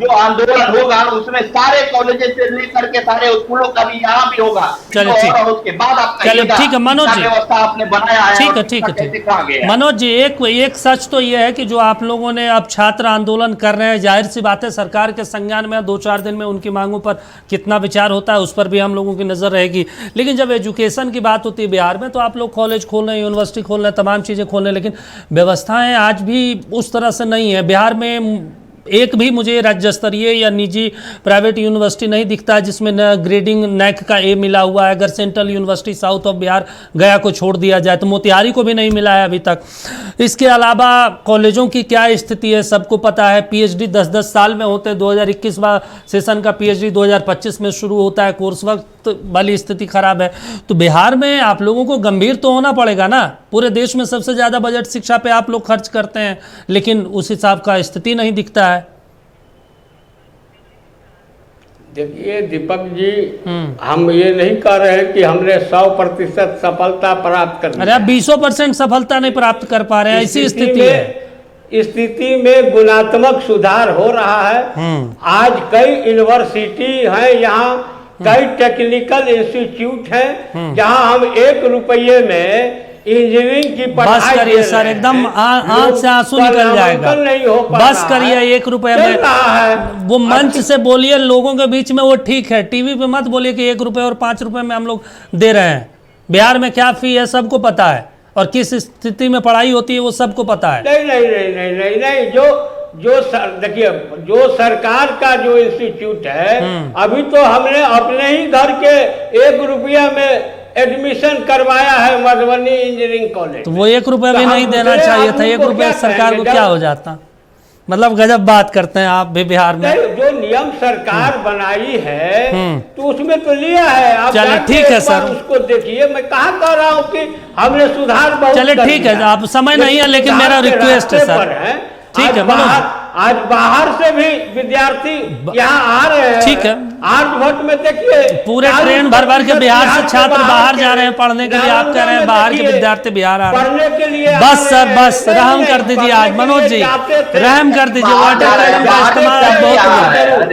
आंदोलन होगा उसमें सारे कॉलेज से लेकर के सारे स्कूलों का भी यहाँ भी होगा। चलो ठीक, और उसके बाद आप चलो ठीक है मनोज जी, व्यवस्था आपने बनाया है, ठीक है ठीक है ठीक है मनोज जी, एक सच तो ये है कि जो आप लोगों ने अब छात्र आंदोलन कर रहे हैं, जाहिर सी बात है सरकार के संज्ञान में 2-4 दिन में उनकी मांगों पर कितना विचार होता है उस पर भी हम लोगों की नजर रहेगी। लेकिन जब एजुकेशन की बात होती है बिहार में, तो आप लोग कॉलेज खोल रहे हैं, यूनिवर्सिटी खोल रहे हैं, तमाम चीज़ें खोल रहे हैं, लेकिन व्यवस्थाएं आज भी उस तरह से नहीं है। बिहार में एक भी मुझे राज्य स्तरीय या निजी प्राइवेट यूनिवर्सिटी नहीं दिखता है जिसमें ग्रेडिंग नैक का ए मिला हुआ है। अगर central university south of Bihar गया को छोड़ दिया जाए तो मोतिहारी को भी नहीं मिला है अभी तक। इसके अलावा कॉलेजों की क्या स्थिति है सबको पता है। पीएचडी 10-10 साल में होते हैं, 2021 सेशन का पीएचडी 2025 में शुरू होता है, कोर्स वक्त वाली स्थिति खराब है। तो बिहार में आप लोगों को गंभीर तो होना पड़ेगा ना। पूरे देश में सबसे ज़्यादा बजट शिक्षा पे आप लोग खर्च करते हैं, लेकिन उस हिसाब का स्थिति नहीं दिखता है। देखिए दीपक जी, हम ये नहीं कह रहे हैं कि हमने 100% सफलता प्राप्त कर, अरे आप 20% सफलता नहीं प्राप्त कर पा रहे हैं, ऐसी स्थिति है। स्थिति में गुणात्मक सुधार हो रहा है। आज कई यूनिवर्सिटी हैं, यहाँ कई टेक्निकल इंस्टीट्यूट हैं जहाँ हम 1 रुपये में इंजीनियरिंग की पढ़ाई बस करिए सर, एकदम आंख से आंसू निकल जाएगा। नहीं हो बस करिए, 1 रुपये में वो मंच से बोलिए लोगों के बीच में, वो ठीक है। टीवी पे मत बोलिए कि 1 रुपये और 5 रुपये में हम लोग दे रहे हैं। बिहार में क्या फी है सबको पता है, और किस स्थिति में पढ़ाई होती है वो सबको पता है। नहीं, देखिए जो सरकार का जो इंस्टीट्यूट है, अभी तो हमने अपने ही घर के 1 रुपया में एडमिशन करवाया है मधुबनी इंजीनियरिंग कॉलेज। तो वो 1 रुपया भी नहीं देना चाहिए था। 1 रुपया सरकार को क्या हो जाता। मतलब गजब बात करते हैं आप भी बिहार में। जो नियम सरकार बनाई है तो उसमें तो लिया है। आप चले ठीक है सर, उसको देखिए। मैं कहाँ कह रहा हूँ कि हमने सुधार बहुत। चले ठीक है, आप समय नहीं है लेकिन मेरा रिक्वेस्ट है सर, ठीक है। आज बाहर से भी विद्यार्थी यहाँ आ रहे हैं। ठीक है, आर्यभट्ट में देखिए पूरे ट्रेन भर के बिहार से छात्र बाहर जा रहे हैं पढ़ने के लिए। आप कह रहे हैं बाहर के विद्यार्थी बिहार आ रहे हैं पढ़ने के लिए। बस सर, बस रहम कर दीजिए आज मनोज जी, रहम कर दीजिए। वाटर कैनन का इस्तेमाल अब बहुत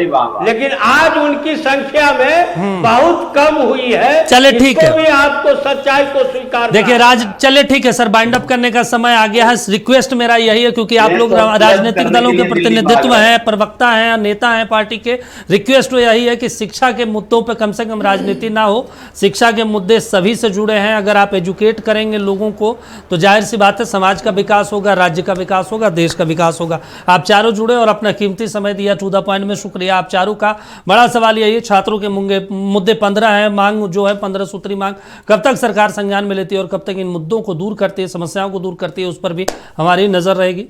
हुआ, लेकिन आज उनकी संख्या में बहुत कम हुई है। चले ठीक है, भी आपको सच्चाई को स्वीकार देखिए चले ठीक है सर, बाइंड अप करने का समय आ गया है। रिक्वेस्ट मेरा यही है, क्योंकि आप लोग राजनीतिक दलों के प्रतिनिधित्व हैं, प्रवक्ता हैं, नेता हैं पार्टी के। रिक्वेस्ट तो यही है कि शिक्षा के मुद्दों पे कम से कम राजनीति ना हो। शिक्षा के मुद्दे सभी से जुड़े हैं। अगर आप एजुकेट करेंगे लोगों को तो जाहिर सी बात है समाज का विकास होगा, राज्य का विकास होगा, देश का विकास होगा। आप चारों जुड़े और अपना कीमती समय दिया टू द पॉइंट में, शुक्रिया आप चारों का। बड़ा सवाल यही है, छात्रों के मुद्दे 15 हैं, मांग जो है 15 सूत्री मांग कब तक सरकार संज्ञान में लेती है और कब तक इन मुद्दों को दूर करती है, समस्याओं को दूर करती है, उस पर भी हमारी नजर रहेगी।